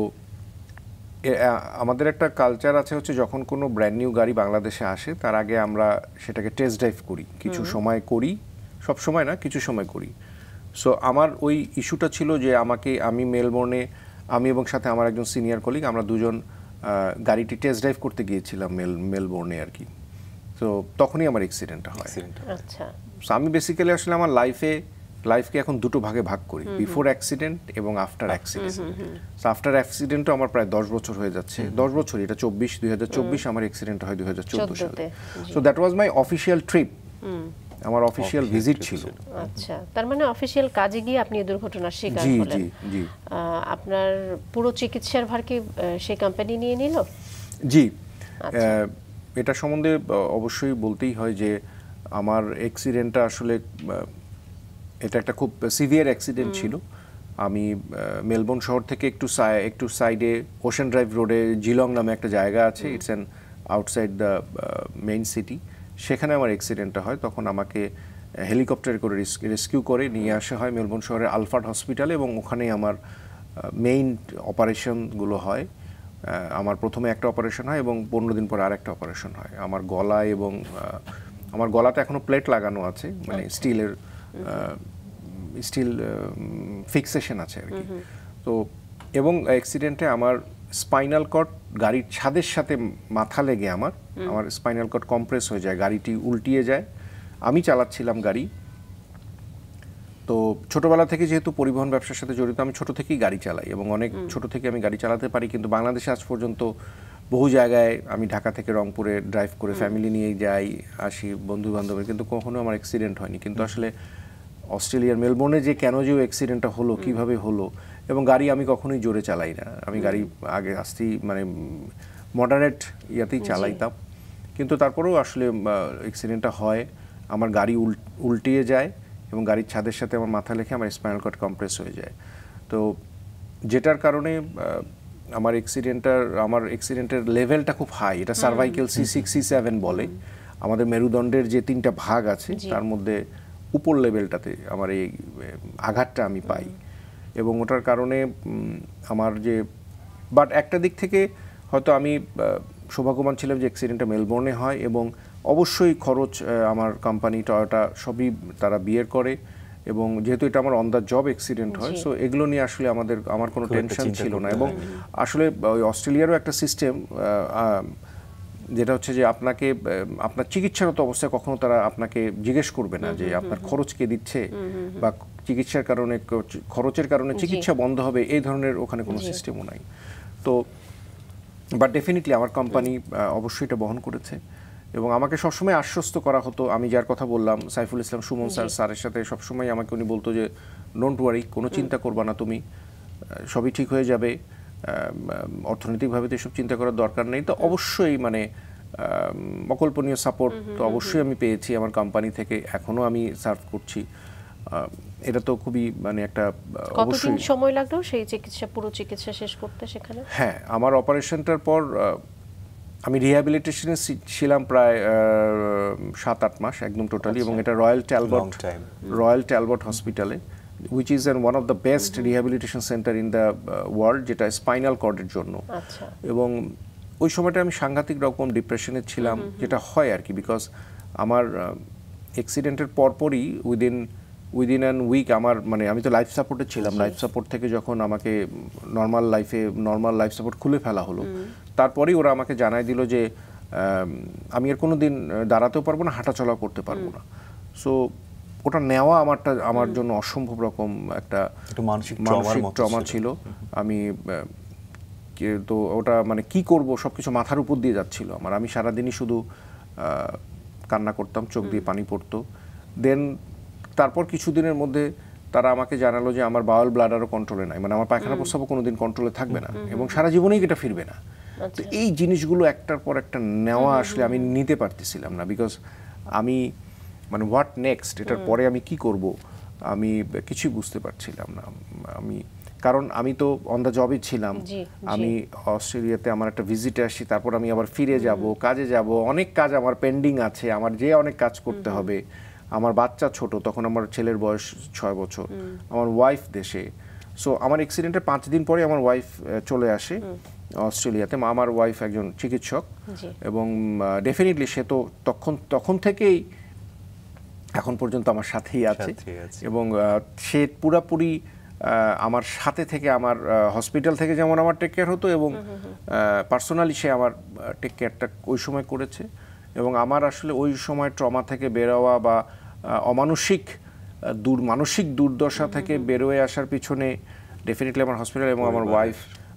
আমাদের একটা কালচার আছে হচ্ছে, যখন কোনো ব্র্যান্ড নিউ গাড়ি বাংলাদেশে আসে তার আগে আমরা সেটাকে টেস্ট ড্রাইভ করি, কিছু সময় করি, সব সময় না, কিছু সময় করি। সো আমার ওই ইস্যুটা ছিল যে আমি মেলবোর্নে, আমি এবং সাথে আমার একজন সিনিয়র কলিগ, আমরা দুজন গাড়িটি টেস্ট ড্রাইভ করতে গিয়েছিলাম মেলবোর্নে আর কি। তো তখনই আমার অ্যাক্সিডেন্টটা হয়।
আচ্ছা,
সো আমি বেসিক্যালি আসলে আমার লাইফকে এখন দুটো ভাগে ভাগ করি, বিফোর অ্যাক্সিডেন্ট এবং আফটার অ্যাক্সিডেন্ট। সো আফটার অ্যাক্সিডেন্টও আমার প্রায় 10 বছর হয়ে যাচ্ছে, 10 বছর, এটা 2024 আমার অ্যাক্সিডেন্ট হয় 2014 সালে। So that was my official trip, আমার অফিসিয়াল ভিজিট ছিল।
আচ্ছা, তার মানে অফিসিয়াল কাজে গিয়ে আপনি দুর্ঘটনার শিকার হলেন।
জি।
আপনার পুরো চিকিৎসার ভার কি সেই কোম্পানি নিয়ে নিল?
জি, এটা সম্বন্ধে অবশ্যই বলতেই হয় যে আমার অ্যাক্সিডেন্টটা আসলে এটা একটা খুব সিভিয়ার অ্যাক্সিডেন্ট ছিল। আমি মেলবোর্ন শহর থেকে একটু সাইডে ওশেন ড্রাইভ রোডে জিলং নামে একটা জায়গা আছে, it's an outside the main city, সেখানে আমার অ্যাক্সিডেন্টটা হয়। তখন আমাকে হেলিকপ্টারে করে রেস্কিউ করে নিয়ে আসা হয় মেলবোর্ন শহরের আলফার্ড হসপিটালে, এবং ওখানেই আমার মেইন অপারেশনগুলো হয়। আমার প্রথমে একটা অপারেশন হয় এবং 15 দিন পর আরেকটা অপারেশন হয়। আমার গলায় এবং আমার গলাতে এখনো প্লেট লাগানো আছে, মানে স্টিল ফিক্সেশন আছে আর কি। তো এবং অ্যাক্সিডেন্টে আমার স্পাইনাল কর্ড গাড়ির ছাদের সাথে মাথা লেগে আমার স্পাইনাল কর্ড কম্প্রেস হয়ে যায়, গাড়িটি উল্টিয়ে যায়। আমি চালাচ্ছিলাম গাড়ি। তো ছোটবেলা থেকে যেহেতু পরিবহন ব্যবসার সাথে জড়িত, আমি ছোট থেকেই গাড়ি চালাই এবং অনেক ছোট থেকে আমি গাড়ি চালাতে পারি। কিন্তু বাংলাদেশে আজ পর্যন্ত বহু জায়গায় আমি ঢাকা থেকে রংপুরে ড্রাইভ করে ফ্যামিলি নিয়ে যাই, আসি, বন্ধু বান্ধবের, কিন্তু কখনো আমার অ্যাক্সিডেন্ট হয়নি। কিন্তু আসলে অস্ট্রেলিয়ার মেলবোর্নে যে কেন যে অ্যাক্সিডেন্টটা হলো, কিভাবে হলো, এবং গাড়ি আমি কখনোই জোরে চালাই না, আমি গাড়ি আগে আসতেই মানে মডারেট ইয়াতেই চালাইতাম, কিন্তু তারপরেও আসলে অ্যাক্সিডেন্টটা হয়। আমার গাড়ি উল্টিয়ে যায় এবং গাড়ির ছাদের সাথে আমার মাথা লেগে আমার স্পাইনাল কর্ড কম্প্রেস হয়ে যায়। তো যেটার কারণে আমার অ্যাক্সিডেন্টের লেভেলটা খুব হাই, এটা সার্ভাইকেল C6 C7 বলে। আমাদের মেরুদণ্ডের যে 3টা ভাগ আছে তার মধ্যে উপর লেভেলটাতে আমার এই আঘাতটা আমি পাই, এবং ওটার কারণে আমার বাট একটা দিক থেকে হয়তো আমি সৌভাগ্যবান ছিলাম যে অ্যাক্সিডেন্টটা মেলবোর্নে হয়, এবং অবশ্যই খরচ আমার কোম্পানি টয়োটা সবই তারা বিয়ার করে, এবং যেহেতু এটা আমার অন দ্য জব অ্যাক্সিডেন্ট হয়, সো এগুলো নিয়ে আসলে আমার কোনো টেনশন ছিল না। এবং আসলে ওই অস্ট্রেলিয়ারও একটা সিস্টেম যেটা হচ্ছে যে আপনার চিকিৎসাগত অবস্থায় কখনো তারা আপনাকে জিজ্ঞেস করবে না যে আপনার খরচ কে দিচ্ছে বা খরচের কারণে চিকিৎসা বন্ধ হবে, এই ধরনের ওখানে কোনো সিস্টেমও নাই। তো বাট ডেফিনেটলি আমার কোম্পানি অবশ্যই এটা বহন করেছে, এবং আমাকে সবসময় আশ্বস্ত করা হতো। আমি যার কথা বললাম, সাইফুল ইসলাম সুমন স্যারের সাথে সবসময় আমাকে উনি বলতো যে ডোন্ট ওয়ারি, কোনো চিন্তা করবা না তুমি, সবই ঠিক হয়ে যাবে, অর্থনৈতিকভাবে তো এসব চিন্তা করার দরকার নেই। তো অবশ্যই মানে অকল্পনীয় সাপোর্ট তো অবশ্যই আমি পেয়েছি আমার কোম্পানি থেকে, এখনো আমি সার্ভ করছি। এটা তো খুবই মানে একটা
কতদিন সময় লাগলো সেই পুরো চিকিৎসা শেষ করতে সেখানে?
হ্যাঁ, আমার অপারেশনটার পর আমি রিহ্যাবিলিটেশনে ছিলাম প্রায় 7-8 মাস একদম টোটালি, এবং এটা রয়্যাল ট্যালবট হসপিটালে, which is one of the best rehabilitation center in the world, যেটা স্পাইনাল কর্ডের জন্য। এবং ওই সময়টা আমি সাংঘাতিক রকম ডিপ্রেশনে ছিলাম, যেটা হয় আর কি, বিকজ আমার অ্যাক্সিডেন্টের পরপরই উইদিন অ্যান উইক আমার মানে আমি তো লাইফ সাপোর্টে ছিলাম, লাইফ সাপোর্ট থেকে যখন আমাকে নর্মাল লাইফ সাপোর্ট খুলে ফেলা হলো, তারপরেই ওরা আমাকে জানাই দিল যে আমি আর কোনো দিন দাঁড়াতেও পারবো না, হাঁটাচলা করতে পারবো না। সো ওটা নেওয়া আমার জন্য অসম্ভব রকম একটা মানসিক ট্রমা ছিল। আমি তো ওটা মানে কি করব সবকিছু মাথার উপর দিয়ে যাচ্ছিল আমার। আমি সারাদিনই শুধু কান্না করতাম, চোখ দিয়ে পানি পড়তো। দেন তারপর কিছুদিনের মধ্যে তারা আমাকে জানালো যে আমার বাউল ব্লাডারও কন্ট্রোলে নাই, মানে আমার পায়খানা প্রস্রাবও কোনোদিন কন্ট্রোলে থাকবে না এবং সারা জীবনেই এটা ফিরবে না। তো এই জিনিসগুলো একটার পর একটা নেওয়া আসলে আমি নিতে পারতেছিলাম না, বিকজ আমি মানে হোয়াট নেক্সট, এটার পরে আমি কি করব আমি কিছুই বুঝতে পারছিলাম না। কারণ আমি তো অন দ্য জবই ছিলাম, আমি অস্ট্রেলিয়াতে আমার একটা ভিজিটে আসছি, তারপর আমি আবার ফিরে যাব, কাজে যাব, অনেক কাজ আমার পেন্ডিং আছে, আমার অনেক কাজ করতে হবে। আমার বাচ্চা ছোট, তখন আমার ছেলের বয়স 6 বছর, আমার ওয়াইফ দেশে। সো আমার অ্যাক্সিডেন্টের 5 দিন পরে আমার ওয়াইফ চলে আসে অস্ট্রেলিয়াতে। আমার ওয়াইফ একজন চিকিৎসক, এবং ডেফিনেটলি সে তো তখন থেকেই এখন পর্যন্ত আমার সাথেই আছে, এবং সে পুরাপুরি আমার সাথে থেকে আমার হসপিটাল থেকে যেমন আমার টেক কেয়ার হতো, এবং পার্সোনালি সে আমার টেক কেয়ারটা ওই সময় করেছে। এবং আমার আসলে ওই সময় ট্রমা থেকে বেরোয়া বা মানসিক দুর্দশা থেকে বেরোয় আসার পিছনে ডেফিনেটলি আমার হসপিটাল এবং আমার ওয়াইফ,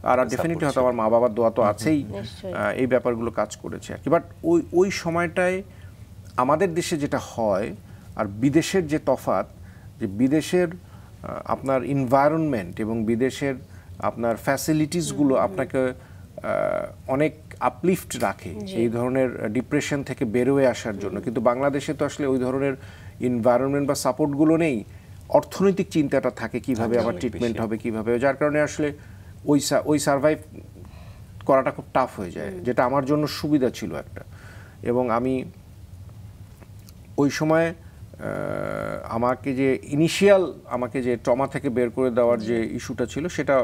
আর ডেফিনেটলি হয়তো আমার মা বাবার দোয়া তো আছেই, এই ব্যাপারগুলো কাজ করেছে আর কি। বাট ওই সময়টায় আমাদের দেশে যেটা হয় আর বিদেশের যে তফাৎ, যে বিদেশের আপনার এনভায়রনমেন্ট এবং বিদেশের আপনার ফ্যাসিলিটিসগুলো আপনাকে অনেক আপলিফট রাখে এই ধরনের ডিপ্রেশন থেকে বেরোয় আসার জন্য। কিন্তু বাংলাদেশে তো আসলে ওই ধরনের এনভায়রনমেন্ট বা সাপোর্টগুলো নেই, অর্থনৈতিক চিন্তাটা থাকে কিভাবে আমার ট্রিটমেন্ট হবে কিভাবে, যার কারণে আসলে ওই সারভাইভ করাটা খুব টাফ হয়ে যায়, যেটা আমার জন্য সুবিধা ছিল একটা। এবং আমি ওই সময় আমাকে যে ট্রমা থেকে বের করে দেওয়ার যে ইস্যুটা ছিল, সেটা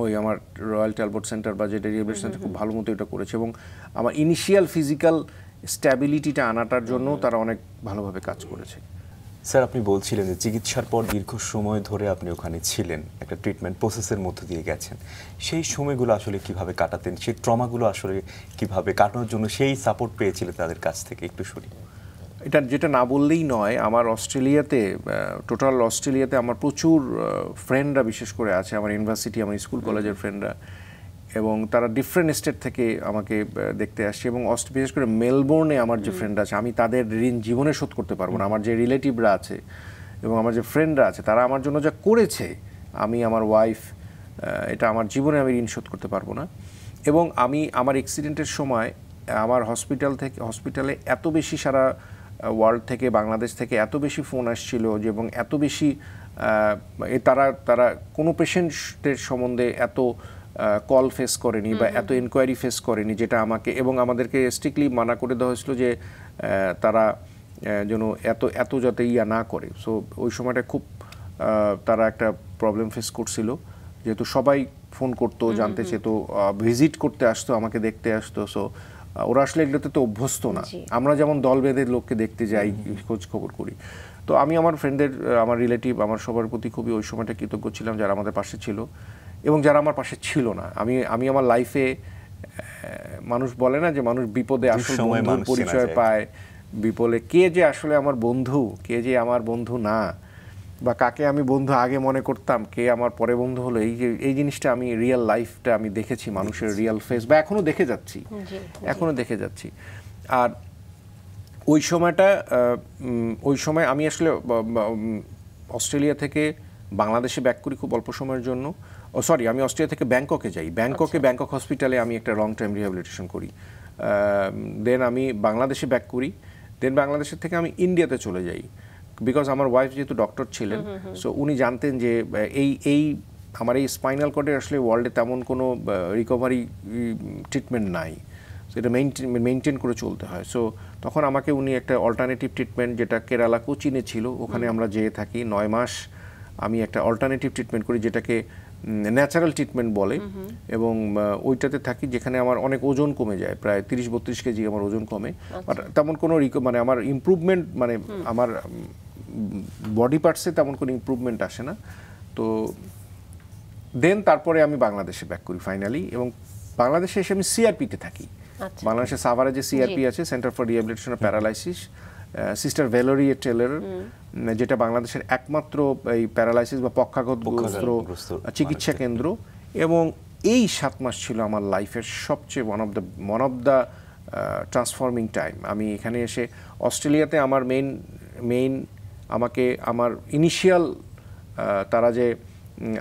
ওই আমার রয়্যাল ট্যালবট সেন্টার বা যে রিহ্যাবিলিটেশন সেন্টার খুব ভালো মতো এটা করেছে, এবং আমার ইনিশিয়াল ফিজিক্যাল স্ট্যাবিলিটিটা আনাটার জন্য তারা অনেক ভালোভাবে কাজ করেছে।
স্যার, আপনি বলছিলেন যে চিকিৎসার পর দীর্ঘ সময় ধরে আপনি ওখানে ছিলেন, একটা ট্রিটমেন্ট প্রসেসের মধ্য দিয়ে গেছেন। সেই সময়গুলো আসলে কিভাবে কাটাতেন, সেই ট্রমাগুলো আসলে কিভাবে কাটানোর জন্য সেই সাপোর্ট পেয়েছিলেন তাদের কাছ থেকে, একটু শুনি।
যেটা না বললেই নয়, আমার টোটাল অস্ট্রেলিয়াতে আমার প্রচুর ফ্রেন্ডরা বিশেষ করে আছে, আমার ইউনিভার্সিটি, আমার স্কুল কলেজের ফ্রেন্ডরা, এবং তারা ডিফারেন্ট স্টেট থেকে আমাকে দেখতে আসছে। এবং বিশেষ করে মেলবোর্নে আমার যে ফ্রেন্ড আছে, আমি তাদের ঋণ জীবনে শোধ করতে পারবো না। আমার যে রিলেটিভরা আছে এবং আমার যে ফ্রেন্ডরা আছে, তারা আমার জন্য যা করেছে, আমার ওয়াইফ, এটা আমার জীবনে আমি ঋণ শোধ করতে পারবো না। এবং আমার অ্যাক্সিডেন্টের সময় আমার হসপিটালে এত বেশি সারা ওয়ার্ল্ড থেকে, বাংলাদেশ থেকে এত বেশি ফোন আসছিল যে, এবং এত বেশি তারা কোনো পেশেন্টের সম্বন্ধে এত কল ফেস করেনি বা এত এনকোয়ারি ফেস করেনি, যেটা আমাদেরকে স্ট্রিক্টলি মানা করে দেওয়া হয়েছিল যে তারা যেন এত যাতে না করে। সো ওই সময়টা খুব তারা একটা প্রবলেম ফেস করছিল, যেহেতু সবাই ফোন করতো, জানতে চেত, ভিজিট করতে আসতো, আমাকে দেখতে আসতো। সো ওরা আসলে এগুলোতে তো অভ্যস্ত না, আমরা যেমন দল বেঁধে লোককে দেখতে যাই, খোঁজ খবর করি। তো আমি আমার ফ্রেন্ডদের, আমার রিলেটিভ, আমার সবার প্রতি খুবই ওই সময়টা কৃতজ্ঞ ছিলাম, যারা আমাদের পাশে ছিল এবং যারা আমার পাশে ছিল না। আমি আমার লাইফে, মানুষ বলে না যে মানুষ বিপদে আসলে বন্ধুর পরিচয় পায়, বিপদে কে যে আসলে আমার বন্ধু, কে যে আমার বন্ধু না, বা কাকে আমি বন্ধু আগে মনে করতাম, কে আমার পরে বন্ধু হলো, এই জিনিসটা আমি রিয়েল লাইফটা আমি দেখেছি, মানুষের রিয়েল ফেস, বা এখনো দেখে যাচ্ছি। আর ওই সময় আমি আসলে অস্ট্রেলিয়া থেকে বাংলাদেশে ব্যাক করি খুব অল্প সময়ের জন্য। আমি অস্ট্রেলিয়া থেকে ব্যাংককে যাই, ব্যাংকক হসপিটালে আমি একটা লং টাইম রিহ্যাবিলিটেশন করি। দেন আমি বাংলাদেশে ব্যাক করি, দেন বাংলাদেশের থেকে আমি ইন্ডিয়াতে চলে যাই, বিকজ আমার ওয়াইফ যেহেতু ডক্টর ছিলেন, সো উনি জানতেন যে আমার এই স্পাইনাল কর্ডের আসলে ওয়ার্ল্ডে তেমন কোনো রিকভারি ট্রিটমেন্ট নাই। এটা মেনটেন করে চলতে হয়। সো তখন আমাকে উনি একটা অল্টারনেটিভ ট্রিটমেন্ট, যেটা কেরালা কোচিনে ছিল, ওখানে আমরা যেয়ে থাকি 9 মাস। আমি একটা অল্টারনেটিভ ট্রিটমেন্ট করি যেটাকে ন্যাচারাল ট্রিটমেন্ট বলে, এবং ওইটাতে থাকি যেখানে আমার অনেক ওজন কমে যায়, প্রায় 30-32 কেজি আমার ওজন কমে। বাট তেমন কোনো মানে আমার ইমপ্রুভমেন্ট, মানে আমার বডি পার্টসে তেমন কোনো ইমপ্রুভমেন্ট আসে না। তো দেন তারপরে আমি বাংলাদেশে ব্যাক করি ফাইনালি, এবং বাংলাদেশে এসে আমি সিআরপিতে থাকি। বাংলাদেশে সাভারে যে সিআরপি আছে, centre for rehabilitation of paralysis, sister ভ্যালোরি Taylor, যেটা বাংলাদেশের একমাত্র এই প্যারালাইসিস বা পক্ষাঘাতগ্রস্ত চিকিৎসা কেন্দ্র। এবং এই 7 মাস ছিল আমার লাইফের সবচেয়ে one of the transforming time. আমি এখানে এসে অস্ট্রেলিয়াতে আমার মেইন আমাকে আমার ইনিশিয়াল তারা যে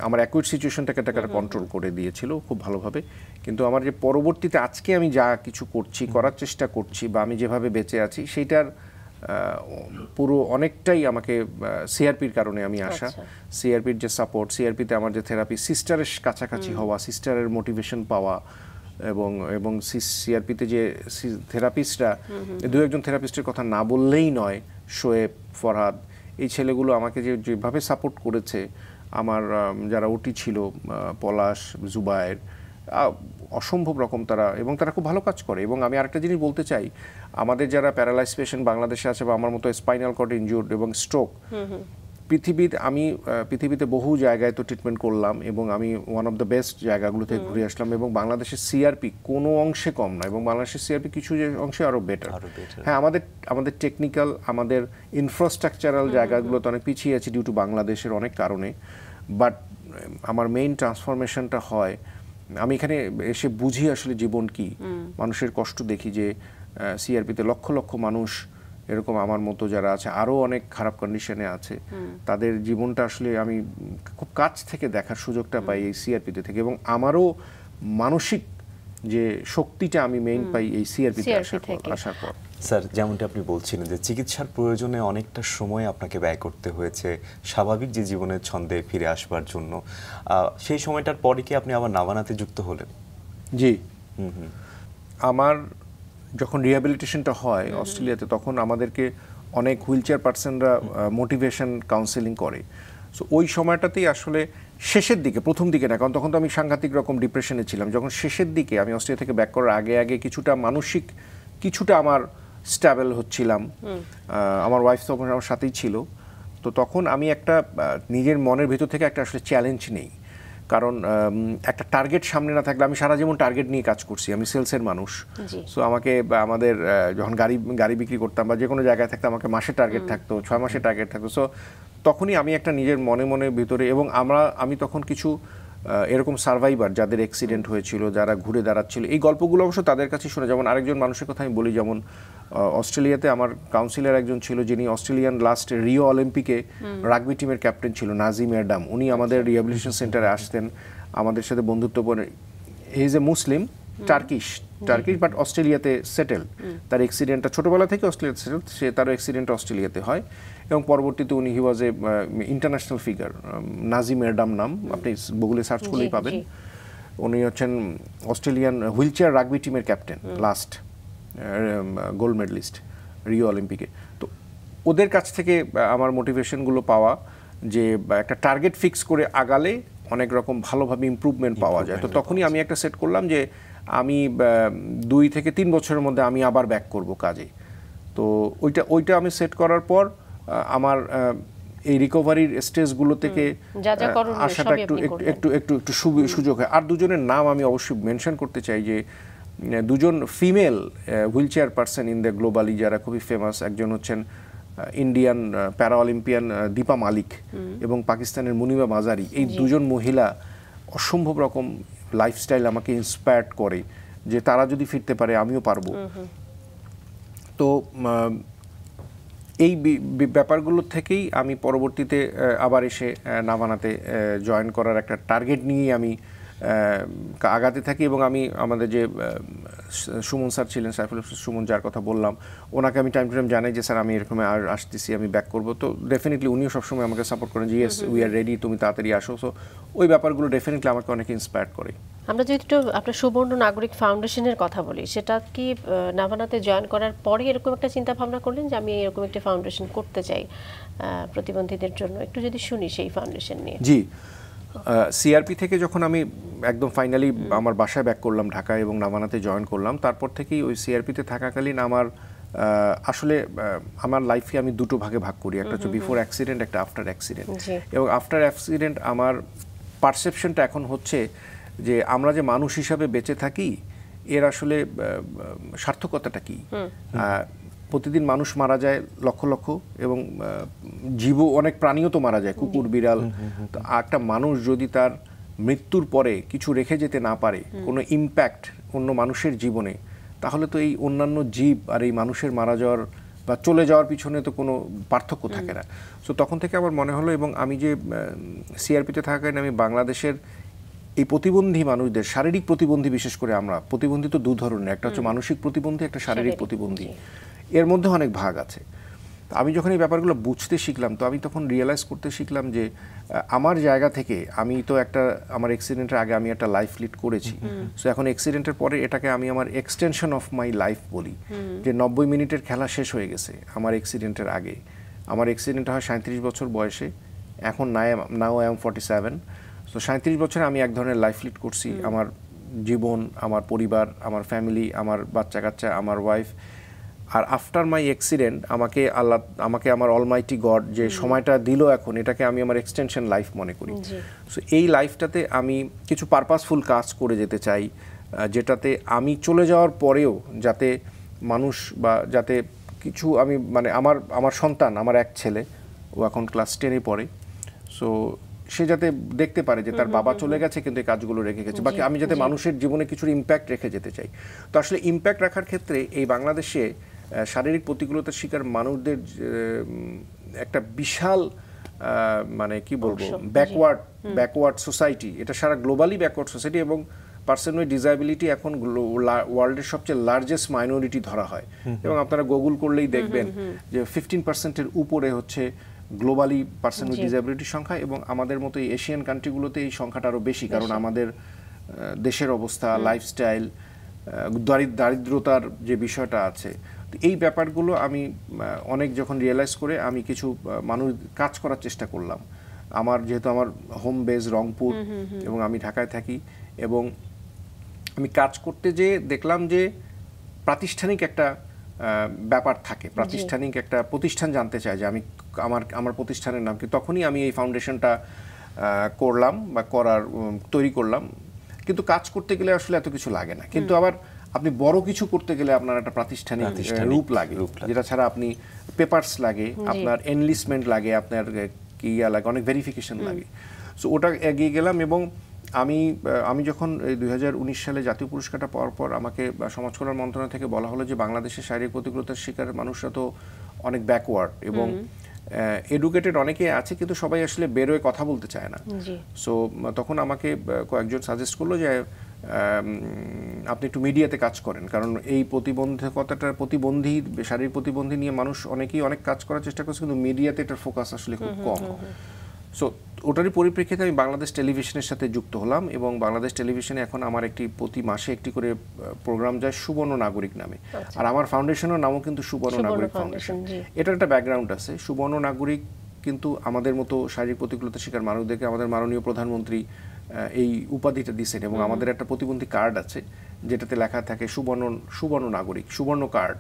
আমার অ্যাকুইট সিচুয়েশনটাকে কন্ট্রোল করে দিয়েছিল খুব ভালোভাবে, কিন্তু আমার যে পরবর্তীতে আজকে আমি যা কিছু করার চেষ্টা করছি, বা আমি যেভাবে বেঁচে আছি, সেইটার পুরো অনেকটাই আমাকে সিআরপির কারণে আমি আসা। সিআরপির যে সাপোর্ট, সিআরপিতে আমার যে থেরাপি, সিস্টারের কাছাকাছি হওয়া, সিস্টারের মোটিভেশন পাওয়া, এবং সিআরপিতে যে থেরাপিস্টরা, 2-1 থেরাপিস্টের কথা না বললেই নয়, শোয়েব, ফরহাদ, এই ছেলেগুলো আমাকে যেভাবে সাপোর্ট করেছে, আমার যারা ওটি ছিল, পলাশ, জুবায়ের, অসম্ভব রকম তারা খুব ভালো কাজ করে। এবং আমি আরেকটা জিনিস বলতে চাই, আমাদের যারা প্যারালাইজ পেশেন্ট বাংলাদেশে আছে, বা আমার মতো স্পাইনাল কর্ড ইনজুর্ড এবং স্ট্রোক, পৃথিবীতে বহু জায়গায় তো ট্রিটমেন্ট করলাম, এবং আমি ওয়ান অফ দ্য বেস্ট জায়গাগুলো থেকে ঘুরে আসলাম, এবং বাংলাদেশের সিআরপি কোনো অংশে কম না, এবং বাংলাদেশের সিআরপি কিছু অংশে আরও বেটার। হ্যাঁ, আমাদের টেকনিক্যাল, আমাদের ইনফ্রাস্ট্রাকচারাল জায়গাগুলোতে অনেক পিছিয়ে আছি ডিউ টু বাংলাদেশের অনেক কারণে। বাট আমার মেইন ট্রান্সফরমেশনটা হয়, আমি এখানে এসে বুঝি আসলে জীবন কি, মানুষের কষ্ট দেখি, যে সিআরপিতে লক্ষ লক্ষ মানুষ এরকম আমার মতো যারা আছে, আরও অনেক খারাপ কন্ডিশনে আছে, তাদের জীবনটা আসলে আমি খুব কাছ থেকে দেখার সুযোগটা পাই এই সিআরপিতে থেকে। এবং আমারও মানসিক যে শক্তিটা আমি মেইন পাই এই সিআরপিতে আসার পর।
স্যার, যেমনটা আপনি বলছিলেন যে চিকিৎসার প্রয়োজনে অনেকটা সময় আপনাকে ব্যয় করতে হয়েছে স্বাভাবিক যে জীবনের ছন্দে ফিরে আসবার জন্য, সেই সময়টার পরে কি আপনি আবার নাভানাতে যুক্ত হলেন?
জি, আমার যখন রিহ্যাবিলিটেশনটা হয় অস্ট্রেলিয়াতে, তখন আমাদেরকে অনেক হুইলচেয়ার পার্সনরা মোটিভেশন কাউন্সেলিং করে। সো ওই সময়টাতেই আসলে শেষের দিকে, প্রথম দিকে না, কারণ তখন তো আমি সাংঘাতিক রকম ডিপ্রেশনে ছিলাম, যখন শেষের দিকে আমি অস্ট্রেলিয়া থেকে ব্যাক করার আগে কিছুটা মানসিক কিছুটা আমার স্ট্যাবল হচ্ছিলাম, আমার ওয়াইফ তখন আমার সাথেই ছিল। তো তখন আমি একটা নিজের মনের ভিতর থেকে একটা আসলে চ্যালেঞ্জ নেই, কারণ একটা টার্গেট সামনে না থাকলে, আমি সারা জীবন টার্গেট নিয়ে কাজ করছি, আমি সেলসের মানুষ। সো আমাকে আমাদের যখন গাড়ি বিক্রি করতাম বা যে কোনো জায়গায় থাকতাম, আমাকে মাসে টার্গেট থাকতো, 6 মাসে টার্গেট থাকতো। সো তখনই আমি একটা নিজের মনে ভিতরে, এবং আমি তখন কিছু এরকম সার্ভাইভার যাদের অ্যাক্সিডেন্ট হয়েছিল, যারা ঘুরে দাঁড়াচ্ছিল, এই গল্পগুলো অবশ্য তাদের কাছে শুনে। যেমন আরেকজন মানুষের কথা আমি বলি, যেমন অস্ট্রেলিয়াতে আমার কাউন্সিলর একজন ছিল, যিনি অস্ট্রেলিয়ান লাস্ট রিও অলিম্পিকে রাগবি টিমের ক্যাপ্টেন ছিল, নাজিম এরডাম। উনি আমাদের রিহ্যাবিলিটেশন সেন্টারে আসতেন, আমাদের সাথে বন্ধুত্বপূর্ণ। He is a Muslim, Turkish but অস্ট্রেলিয়াতে সেটেল। তার অ্যাক্সিডেন্টটা ছোটবেলা থেকে অস্ট্রেলিয়াতে সেটেল, তার অ্যাক্সিডেন্ট অস্ট্রেলিয়াতে হয়, এবং পরবর্তীতে উনি he was a international figure. Nazim Erdem নাম, আপনি গুগলে সার্চ করলেই পাবেন। উনি হচ্ছেন অস্ট্রেলিয়ান হুইলচেয়ার রাগবি টিমের captain, last gold medalist Rio অলিম্পিকে। তো ওদের কাছ থেকে আমার মোটিভেশনগুলো পাওয়া, যে একটা টার্গেট ফিক্স করে আগালে অনেক রকম ভালোভাবে ইমপ্রুভমেন্ট পাওয়া যায়। তো তখনই আমি একটা সেট করলাম যে আমি 2 থেকে 3 বছরের মধ্যে আমি আবার ব্যাক করব কাজে। তো ওইটা আমি সেট করার পর আমার এই রিকভারির স্টেজগুলো থেকে আসাটা একটু সুযোগ হয়। আর দুজনের নাম আমি অবশ্যই মেনশন করতে চাই, যে 2জন female wheelchair person in the globally যারা খুবই ফেমাস। একজন হচ্ছেন ইন্ডিয়ান প্যারা অলিম্পিয়ান দীপা মালিক, এবং পাকিস্তানের মুনিবা মাজারি। এই 2জন মহিলা অসম্ভব রকম লাইফস্টাইল আমাকে ইন্সপায়ার্ড করে, যে তারা যদি ফিরতে পারে আমিও পারবো। তো এই ব্যাপারগুলো থেকেই আমি পরবর্তীতে আবার এসে নাভানাতে জয়েন করার একটা টার্গেট নিয়ে আমি আগাতে থাকি। এবং আমি আমাদের যে সুমন স্যার ছিলেন, সাইফুল সুমন, যার কথা বললাম, ওনাকে আমি টাইম টু টাইম জানাই যে স্যার আমি এরকম আর আসতেছি, আমি ব্যাক করবো। তো ডেফিনেটলি উনিও সবসময় আমাকে সাপোর্ট করেন যে ইয়েস উই আর রেডি, তুমি তাড়াতাড়ি আসো। সো ওই ব্যাপারগুলো ডেফিনেটলি আমাকে অনেক ইন্সপায়ার করে।
আমরা যদি একটু আপনার সুবর্ণ নাগরিক ফাউন্ডেশনের কথা বলি, সেটা কি নাভানাতে জয়েন করার পরে এরকম একটা চিন্তা ভাবনা করলেন যে আমি এরকম একটা ফাউন্ডেশন করতে চাই প্রতিবন্ধীদের জন্য? একটু যদি শুনি সেই ফাউন্ডেশন নিয়ে।
জি, সিআরপি থেকে যখন আমি একদম ফাইনালি আমার বাসায় ব্যাক করলাম ঢাকায় এবং নাভানাতে জয়েন করলাম, তারপর থেকেই ওই সিআরপিতে থাকাকালীন আমার আসলে আমার লাইফে আমি দুটো ভাগে ভাগ করি, একটা হচ্ছে বিফোর অ্যাক্সিডেন্ট, একটা আফটার অ্যাক্সিডেন্ট। এবং আফটার অ্যাক্সিডেন্ট আমার পারসেপশনটা এখন হচ্ছে যে আমরা যে মানুষ হিসাবে বেঁচে থাকি এর আসলে সার্থকতাটা কি। প্রতিদিন মানুষ মারা যায় লক্ষ লক্ষ, এবং জীব অনেক প্রাণীও তো মারা যায়, কুকুর, বিড়াল। তো একটা মানুষ যদি তার মৃত্যুর পরে কিছু রেখে যেতে না পারে, কোনো ইম্প্যাক্ট অন্য মানুষের জীবনে, তাহলে তো এই অন্যান্য জীব আর এই মানুষের মারা যাওয়ার বা চলে যাওয়ার পিছনে তো কোনো পার্থক্য থাকে না। সো তখন থেকে আমার মনে হলো, এবং আমি যে সিআরপিতে থাকাকালীন আমি বাংলাদেশের এই প্রতিবন্ধী মানুষদের, শারীরিক প্রতিবন্ধী বিশেষ করে, আমরা প্রতিবন্ধী তো দু ধরনের, একটা হচ্ছে মানসিক প্রতিবন্ধী, একটা শারীরিক প্রতিবন্ধী, এর মধ্যে অনেক ভাগ আছে। আমি যখন এই ব্যাপারগুলো বুঝতে শিখলাম, তো আমি তখন রিয়েলাইজ করতে শিখলাম যে আমার জায়গা থেকে আমি তো আমার অ্যাক্সিডেন্টের আগে আমি একটা লাইফ লিড করেছি। সো এখন অ্যাক্সিডেন্টের পরে এটাকে আমি আমার এক্সটেনশন অফ মাই লাইফ বলি, যে 90 মিনিটের খেলা শেষ হয়ে গেছে আমার অ্যাক্সিডেন্টের আগে। আমার অ্যাক্সিডেন্ট হয় 37 বছর বয়সে, এখন নাও আই এম 47। সো 37 বছরে আমি এক ধরনের লাইফ লিড করছি, আমার জীবন, আমার পরিবার, আমার ফ্যামিলি, আমার বাচ্চা কাচ্চা, আমার ওয়াইফ। আর আফটার মাই অ্যাক্সিডেন্ট আমাকে আমার অলমাইটি গড যে সময়টা দিল, এখন এটাকে আমি আমার এক্সটেনশন লাইফ মনে করি। সো এই লাইফটাতে আমি কিছু পারপাসফুল কাজ করে যেতে চাই, যেটাতে আমি চলে যাওয়ার পরেও যাতে মানুষ, বা যাতে কিছু আমি মানে আমার সন্তান, আমার এক ছেলে, ও এখন ক্লাস 10-এ পড়ে, সো সে যাতে দেখতে পারে যে তার বাবা চলে গেছে কিন্তু এই কাজগুলো রেখে গেছে, বাকি আমি যাতে মানুষের জীবনে কিছুর ইম্প্যাক্ট রেখে যেতে চাই। তো আসলে ইম্প্যাক্ট রাখার ক্ষেত্রে এই বাংলাদেশে শারীরিক প্রতিকূলতার শিকার মানুষদের একটা বিশাল মানে কি বলবো ব্যাকওয়ার্ড সোসাইটি, এটা সারা গ্লোবালি ব্যাকওয়ার্ড সোসাইটি, এবং পার্সন উইথ ডিসএবিলিটি এখন ওয়ার্ল্ডের সবচেয়ে লার্জেস্ট মাইনরিটি ধরা হয়। এবং আপনারা গুগল করলেই দেখবেন যে 15%-এর উপরে হচ্ছে গ্লোবালি পার্সন উইথ ডিসএবিলিটির সংখ্যা, এবং আমাদের মতো এই এশিয়ান কান্ট্রিগুলোতে এই সংখ্যাটা আরও বেশি, কারণ আমাদের দেশের অবস্থা, লাইফস্টাইল, দারিদ্রতার যে বিষয়টা আছে। তো এই ব্যাপারগুলো আমি অনেক যখন রিয়েলাইজ করে আমি কিছু মানুষ কাজ করার চেষ্টা করলাম। যেহেতু আমার হোম বেস রংপুর এবং আমি ঢাকায় থাকি, এবং আমি কাজ করতে যেয়ে দেখলাম যে প্রাতিষ্ঠানিক একটা ব্যাপার থাকে, প্রাতিষ্ঠানিক একটা প্রতিষ্ঠান জানতে চায় যে আমি আমার প্রতিষ্ঠানের নাম কি। তখনই আমি এই ফাউন্ডেশনটা করলাম বা তৈরি করলাম। কিন্তু কাজ করতে গেলে আসলে এত কিছু লাগে না, কিন্তু আবার আপনি বড় কিছু করতে গেলে আপনার একটা প্রাতিষ্ঠানিক রূপ লাগে, যেটা ছাড়া আপনি পেপারস লাগে, আপনার এনলিস্টমেন্ট লাগে, আপনার কি লাগে, অনেক ভেরিফিকেশন লাগে। সো ওটা এগিয়ে গেলাম, এবং আমি যখন 2019 সালে জাতীয় পুরস্কারটা পাওয়ার পর আমাকে সমাজ কল্যাণ মন্ত্রণালয় থেকে বলা হলো যে বাংলাদেশের শারীরিক প্রতিকূলতার শিকার মানুষরা তো অনেক ব্যাকওয়ার্ড, এবং এডুকেটেড অনেকে আছে কিন্তু সবাই আসলে বেরোয় কথা বলতে চায় না। সো তখন আমাকে কয়েকজন সাজেস্ট করলো যে আপনি একটু মিডিয়াতে কাজ করেন, কারণ এই শারীরিক প্রতিবন্ধী নিয়ে মানুষ অনেকেই অনেক কাজ করার চেষ্টা করছে, কিন্তু মিডিয়াতে এটার ফোকাস আসলে খুব কম। সো ওটারই পরিপ্রেক্ষিতে আমি বাংলাদেশ টেলিভিশনের সাথে যুক্ত হলাম, এবং বাংলাদেশ টেলিভিশনে এখন আমার প্রতি মাসে একটি করে প্রোগ্রাম যায় সুবর্ণ নাগরিক নামে। আর আমার ফাউন্ডেশনের নামও কিন্তু সুবর্ণ নাগরিক ফাউন্ডেশন। এটার একটা ব্যাকগ্রাউন্ড আছে। সুবর্ণ নাগরিক কিন্তু আমাদের মতো শারীরিক প্রতিকূলতার শিকার মানুষদেরকে আমাদের মাননীয় প্রধানমন্ত্রী এই উপাধিটা দিয়েছেন, এবং আমাদের একটা প্রতিবন্ধী কার্ড আছে যেটাতে লেখা থাকে সুবর্ণ নাগরিক, সুবর্ণ কার্ড।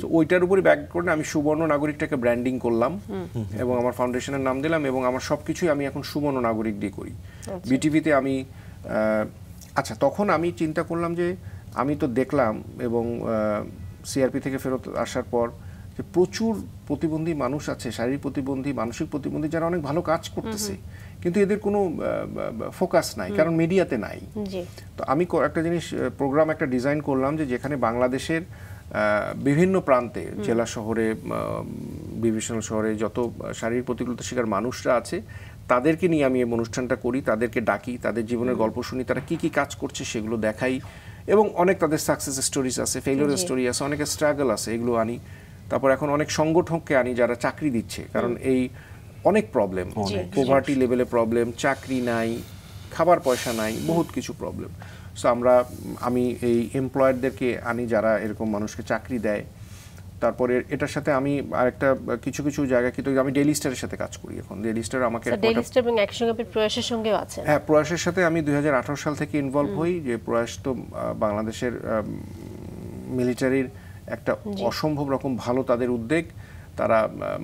তো ওইটার উপরে ব্যাক করে আমি সুবর্ণ নাগরিকটাকে ব্র্যান্ডিং করলাম, এবং আমার ফাউন্ডেশনের নাম দিলাম, এবং আমার সবকিছুই আমি এখন সুবর্ণ নাগরিক দিয়ে করি। বিটিভিতে আমি তখন আমি চিন্তা করলাম যে আমি তো দেখলাম, এবং সিআরপি থেকে ফেরত আসার পর, যে প্রচুর প্রতিবন্ধী মানুষ আছে, শারীরিক প্রতিবন্ধী, মানসিক প্রতিবন্ধী, যারা অনেক ভালো কাজ করতেছে, কিন্তু এদের কোনো ফোকাস নাই, কারণ মিডিয়াতে নাই। তো আমি একটা জিনিস প্রোগ্রাম একটা ডিজাইন করলাম, যেখানে বাংলাদেশের বিভিন্ন প্রান্তে, জেলা শহরে, বিভিন্ন শহরে যত শারীরিক প্রতিকূলতার শিকার মানুষরা আছে, তাদেরকে নিয়ে আমি এই অনুষ্ঠানটা করি, তাদেরকে ডাকি, তাদের জীবনের গল্প শুনি, তারা কি কি কাজ করছে সেগুলো দেখাই, এবং অনেক তাদের সাকসেস স্টোরিজ আছে, ফেলিওর স্টোরি আছে, অনেকের স্ট্রাগল আছে, এগুলো আনি। তারপর এখন অনেক সংগঠককে আনি যারা চাকরি দিচ্ছে, কারণ এই অনেক প্রবলেম, পোভার্টি লেভেলে প্রবলেম, চাকরি নাই, খাবার পয়সা নাই, বহুত কিছু প্রবলেম। সো আমি এই এমপ্লয়ারদেরকে আনি যারা এরকম মানুষকে চাকরি দেয়। তারপরে এটার সাথে আমি আরেকটা কিছু কিছু জায়গায় কিন্তু আমি ডেইলি স্টারের সাথে কাজ করি এখন। ডেইলি স্টার আমাকে
ডেইলি স্টার এবং একসঙ্গে আপনি প্রয়াসের সঙ্গেও আছেন।
হ্যাঁ, প্রয়াসের সাথে আমি 2018 সাল থেকে ইনভলভ হই। যে প্রয়াস তো বাংলাদেশের মিলিটারির একটা অসম্ভব রকম ভালো তাদের উদ্যোগ। তারা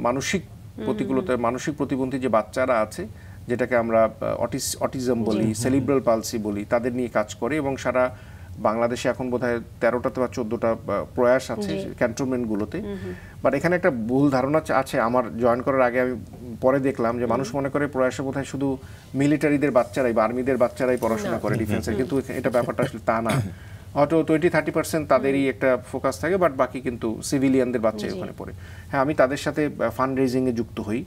মানসিক প্রতিকূলতা, মানসিক প্রতিবন্ধী যে বাচ্চারা আছে, যেটাকে আমরা অটিজম বলি, সেরিব্রাল পালসি বলি, তাদের নিয়ে কাজ করে, এবং সারা বাংলাদেশে এখন বোধহয় 13টা বা 14টা প্রয়াস আছে ক্যান্টনমেন্টগুলোতে। বাট এখানে একটা ভুল ধারণা আছে, আমার জয়েন করার আগে আমি পরে দেখলাম যে মানুষ মনে করে প্রয়াসে বোধহয় শুধু মিলিটারিদের বাচ্চারাই বা আর্মিদের বাচ্চারাই পড়াশোনা করে ডিফেন্সের, কিন্তু এটা ব্যাপারটা আসলে তা না। হয়তো 20-30% তাদেরই একটা ফোকাস থাকে, বাট বাকি কিন্তু সিভিলিয়ানদের বাচ্চাই ওখানে পড়ে। হ্যাঁ, আমি তাদের সাথে ফান্ড রেজিংয়ে যুক্ত হই,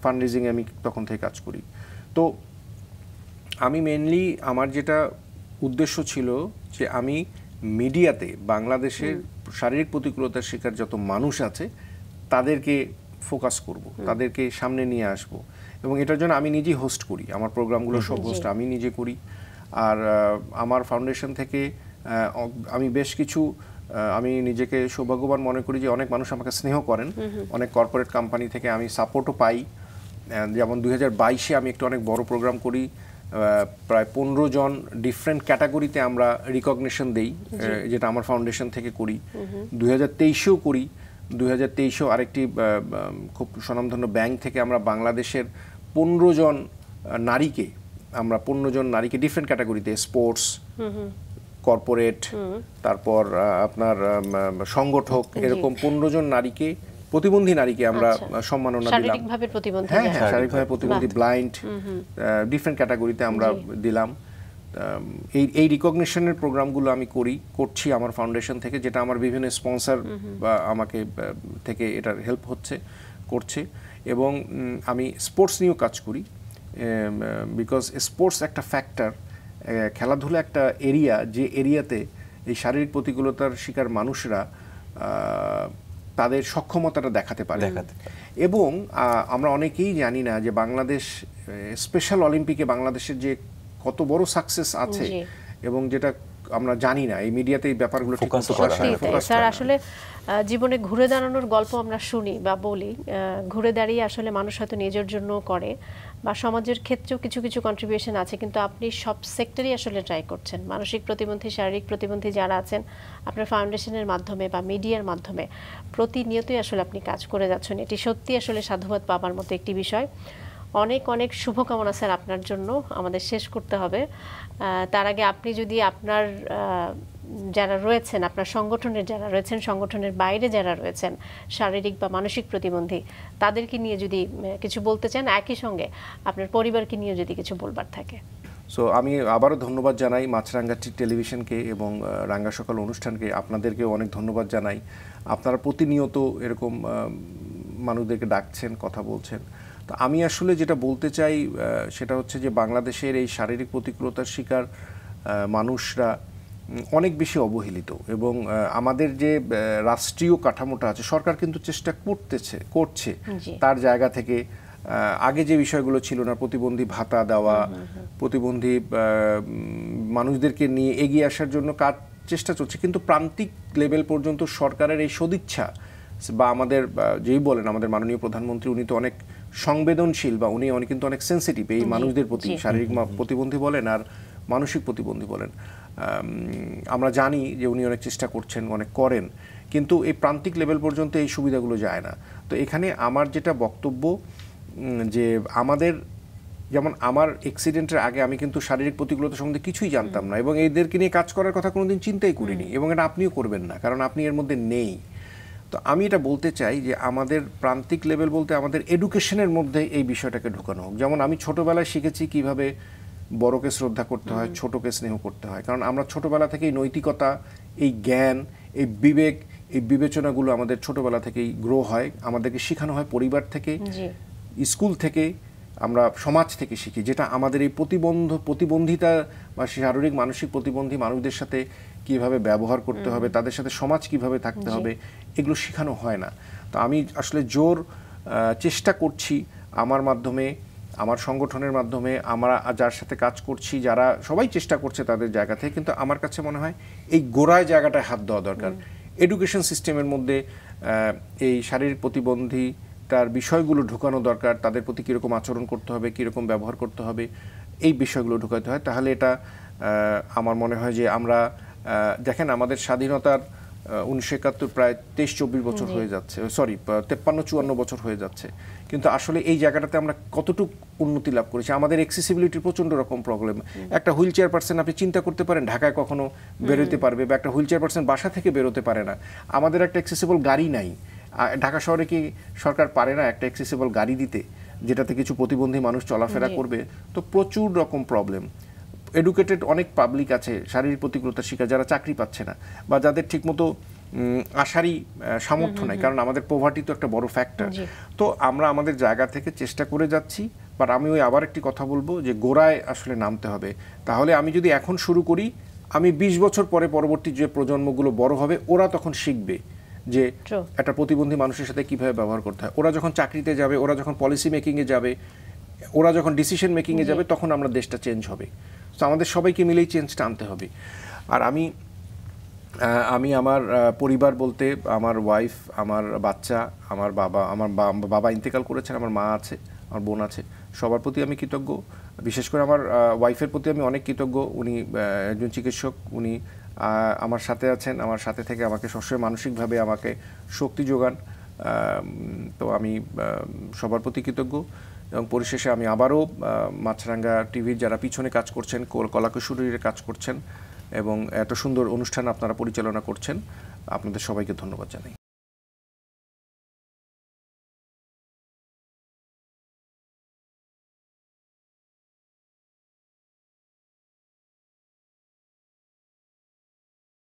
ফান্ড রেজিংয়ে আমি তখন থেকে কাজ করি। তো আমি মেনলি আমার যেটা উদ্দেশ্য ছিল যে আমি মিডিয়াতে বাংলাদেশের শারীরিক প্রতিকূলতার শিকার যত মানুষ আছে তাদেরকে ফোকাস করব, তাদেরকে সামনে নিয়ে আসব, এবং এটার জন্য আমি নিজেই হোস্ট করি, আমার প্রোগ্রামগুলো সব হোস্ট আমি নিজে করি। আর আমার ফাউন্ডেশন থেকে আমি বেশ কিছু, আমি নিজেকে সৌভাগ্যবান মনে করি যে অনেক মানুষ আমাকে স্নেহ করেন, অনেক কর্পোরেট কোম্পানি থেকে আমি সাপোর্টও পাই। যেমন 2022-এ আমি একটা অনেক বড় প্রোগ্রাম করি, প্রায় 15 জন ডিফারেন্ট ক্যাটাগরিতে আমরা রিকগনিশন দেই, যেটা আমার ফাউন্ডেশন থেকে করি। 2023-এও করি। 2023-এও আরেকটি খুব স্বনামধন্য ব্যাংক থেকে আমরা বাংলাদেশের 15 জন নারীকে, আমরা 15 জন নারীকে ডিফারেন্ট ক্যাটাগরিতে, স্পোর্টস, কর্পোরেট, তারপর আপনার সংগঠক, এরকম 15 জন নারীকে, প্রতিবন্ধী নারীকে আমরা সম্মাননা দিলাম।
শারীরিকভাবে প্রতিবন্ধী,
হ্যাঁ, শারীরিকভাবে প্রতিবন্ধী, ব্লাইন্ড, ডিফারেন্ট ক্যাটাগরিতে আমরা দিলাম। এই রিকগনিশনের প্রোগ্রামগুলো আমি করছি আমার ফাউন্ডেশন থেকে, যেটা আমার বিভিন্ন স্পন্সর বা আমাকে থেকে এটার হেল্প করছে। এবং আমি স্পোর্টস নিয়েও কাজ করি, বিকজ স্পোর্টস একটা ফ্যাক্টর, খেলাধুলা একটা এরিয়া, যে এরিয়াতে এই শারীরিক প্রতিকূলতার শিকার মানুষরা তাদের সক্ষমতাটা দেখাতে পারে। এবং আমরা অনেকেই জানি না যে বাংলাদেশ স্পেশাল অলিম্পিকে বাংলাদেশের যে কত বড় সাকসেস আছে, এবং যেটা আমরা জানি না, এই মিডিয়াতে এই ব্যাপারগুলো ঠিক মতো করা হয় না।
স্যার, আসলে জীবনে ঘুরে দাঁড়ানোর গল্প আমরা শুনি বা বলি, ঘুরে দাঁড়িয়ে আসলে মানুষ হয়তো নিজের জন্য করে বা সমাজের ক্ষেত্রেও কিছু কিছু কন্ট্রিবিউশন আছে, কিন্তু আপনি সব সেক্টরই আসলে ট্রাই করছেন। মানসিক প্রতিবন্ধী, শারীরিক প্রতিবন্ধী যারা আছেন, আপনার ফাউন্ডেশনের মাধ্যমে বা মিডিয়ার মাধ্যমে প্রতিনিয়তই আসলে আপনি কাজ করে যাচ্ছেন। এটি সত্যি আসলে সাধুবাদ পাবার মতো একটি বিষয়। অনেক অনেক শুভকামনা স্যার আপনার জন্য। আমাদের শেষ করতে হবে, তার আগে আপনি যদি আপনার যারা রয়েছেন, আপনার সংগঠনের যারা রয়েছেন, সংগঠনের বাইরে যারা রয়েছেন শারীরিক বা মানসিক প্রতিবন্ধী, তাদেরকে নিয়ে যদি কিছু বলতে চান, একই সঙ্গে আপনার পরিবারকে নিয়ে যদি কিছু বলবার থাকে।
সো আমি আবারও ধন্যবাদ জানাই মাছরাঙ্গা টেলিভিশনকে এবং রাঙ্গা সকাল অনুষ্ঠানকে, আপনাদেরকেও অনেক ধন্যবাদ জানাই। আপনারা প্রতিনিয়ত এরকম মানুষদেরকে ডাকছেন, কথা বলছেন। তো আমি আসলে যেটা বলতে চাই সেটা হচ্ছে যে বাংলাদেশের এই শারীরিক প্রতিকূলতার শিকার মানুষরা অনেক বেশি অবহেলিত, এবং আমাদের যে রাষ্ট্রীয় কাঠামোটা আছে, সরকার কিন্তু চেষ্টা করছে তার জায়গা থেকে। আগে যে বিষয়গুলো ছিল না, প্রতিবন্ধী ভাতা দেওয়া, প্রতিবন্ধী মানুষদেরকে নিয়ে এগিয়ে আসার জন্য চেষ্টা চলছে, কিন্তু প্রান্তিক লেভেল পর্যন্ত সরকারের এই সদিচ্ছা বা আমাদের যেই বলেন আমাদের মাননীয় প্রধানমন্ত্রী, উনি তো অনেক সংবেদনশীল বা উনি কিন্তু অনেক সেন্সিটিভ এই মানুষদের প্রতি, শারীরিক প্রতিবন্ধী বলেন আর মানসিক প্রতিবন্ধী বলেন। আমরা জানি যে উনি অনেক চেষ্টা করছেন, অনেক করেন, কিন্তু এই প্রান্তিক লেভেল পর্যন্ত এই সুবিধাগুলো যায় না। তো এখানে আমার যেটা বক্তব্য, যে আমাদের যেমন আমার অ্যাক্সিডেন্টের আগে আমি কিন্তু শারীরিক প্রতিকূলতা সম্বন্ধে কিছুই জানতাম না, এবং এদেরকে নিয়ে কাজ করার কথা কোনোদিন চিন্তাই করিনি, এবং এটা আপনিও করবেন না, কারণ আপনি এর মধ্যে নেই। তো আমি এটা বলতে চাই যে আমাদের প্রান্তিক লেভেল বলতে আমাদের এডুকেশনের মধ্যে এই বিষয়টাকে ঢুকানো হোক। যেমন আমি ছোটবেলায় শিখেছি কিভাবে বড়কে শ্রদ্ধা করতে হয়, ছোটকে স্নেহ করতে হয়, কারণ আমরা ছোটবেলা থেকেই নৈতিকতা, এই জ্ঞান, এই বিবেক, এই বিবেচনাগুলো আমাদের ছোটবেলা থেকেই গ্রো হয়, আমাদেরকে শেখানো হয় পরিবার থেকে, স্কুল থেকে, আমরা সমাজ থেকে শিখি, যেটা আমাদের এই প্রতিবন্ধিতা বা শারীরিক মানসিক প্রতিবন্ধী মানুষদের সাথে কিভাবে ব্যবহার করতে হবে, তাদের সাথে সমাজ কিভাবে থাকতে হবে, এগুলো শেখানো হয় না। তো আমি আসলে জোর চেষ্টা করছি আমার মাধ্যমে, আমার সংগঠনের মাধ্যমে, আমরা যার সাথে কাজ করছি, যারা সবাই চেষ্টা করছে তাদের জায়গা থেকে, কিন্তু আমার কাছে মনে হয় এই গোড়ায় জায়গাটায় হাত দেওয়া দরকার। এডুকেশন সিস্টেমের মধ্যে এই শারীরিক প্রতিবন্ধিতার বিষয়গুলো ঢুকানো দরকার, তাদের প্রতি কীরকম আচরণ করতে হবে, কীরকম ব্যবহার করতে হবে, এই বিষয়গুলো ঢুকাতে হয়। তাহলে এটা আমার মনে হয় যে আমরা দেখেন আমাদের স্বাধীনতার 1971 প্রায় 23-24 বছর হয়ে যাচ্ছে, সরি 53-54 বছর হয়ে যাচ্ছে, কিন্তু আসলে এই জায়গাটাতে আমরা কতটুকু উন্নতি লাভ করেছি। আমাদের অ্যাক্সেসিবিলিটির প্রচণ্ড রকম প্রবলেম। একটা হুইল চেয়ার পার্সন আপনি চিন্তা করতে পারেন ঢাকায় কখনো বেরোতে পারবে, বা একটা হুইল চেয়ার পার্সন বাসা থেকে বেরোতে পারে না। আমাদের একটা অ্যাক্সেসিবল গাড়ি নাই। ঢাকা শহরে কি সরকার পারে না একটা অ্যাক্সেসিবল গাড়ি দিতে, যেটাতে কিছু প্রতিবন্ধী মানুষ চলাফেরা করবে? তো প্রচুর রকম প্রবলেম। এডুকেটেড অনেক পাবলিক আছে শারীরিক প্রতিকূলতার শিকার, যারা চাকরি পাচ্ছে না বা যাদের ঠিকমতো আসারই সামর্থ্য নাই, কারণ আমাদের পোভার্টি তো একটা বড় ফ্যাক্টর। তো আমরা আমাদের জায়গা থেকে চেষ্টা করে যাচ্ছি, বাট আমি ওই আবার একটি কথা বলবো যে গোড়ায় আসলে নামতে হবে। তাহলে আমি যদি এখন শুরু করি, আমি 20 বছর পরে পরবর্তী যে প্রজন্মগুলো বড় হবে ওরা তখন শিখবে যে একটা প্রতিবন্ধী মানুষের সাথে কিভাবে ব্যবহার করতে হয়। ওরা যখন চাকরিতে যাবে, ওরা যখন পলিসি মেকিংয়ে যাবে, ওরা যখন ডিসিশন মেকিংয়ে যাবে, তখন আমরা দেশটা চেঞ্জ হবে। তো আমাদের সবাইকে মিলেই চেঞ্জটা আনতে হবে। আর আমি আমার পরিবার বলতে আমার ওয়াইফ, আমার বাচ্চা, আমার বাবা ইন্তেকাল করেছেন, আমার মা আছে, আমার বোন আছে, সবার প্রতি আমি কৃতজ্ঞ। বিশেষ করে আমার ওয়াইফের প্রতি আমি অনেক কৃতজ্ঞ। উনি একজন চিকিৎসক, উনি আমার সাথে আছেন, আমার সাথে থেকে আমাকে সবসময় মানসিকভাবে আমাকে শক্তি যোগান। তো আমি সবার প্রতি কৃতজ্ঞ। এবং পরিশেষে আমি আবারও মাছরাঙ্গা টিভির যারা পিছনে কাজ করছেন, কলাকুশলীর কাজ করছেন এবং এত সুন্দর অনুষ্ঠান আপনারা পরিচালনা করছেন, আপনাদের সবাইকে ধন্যবাদ জানাই।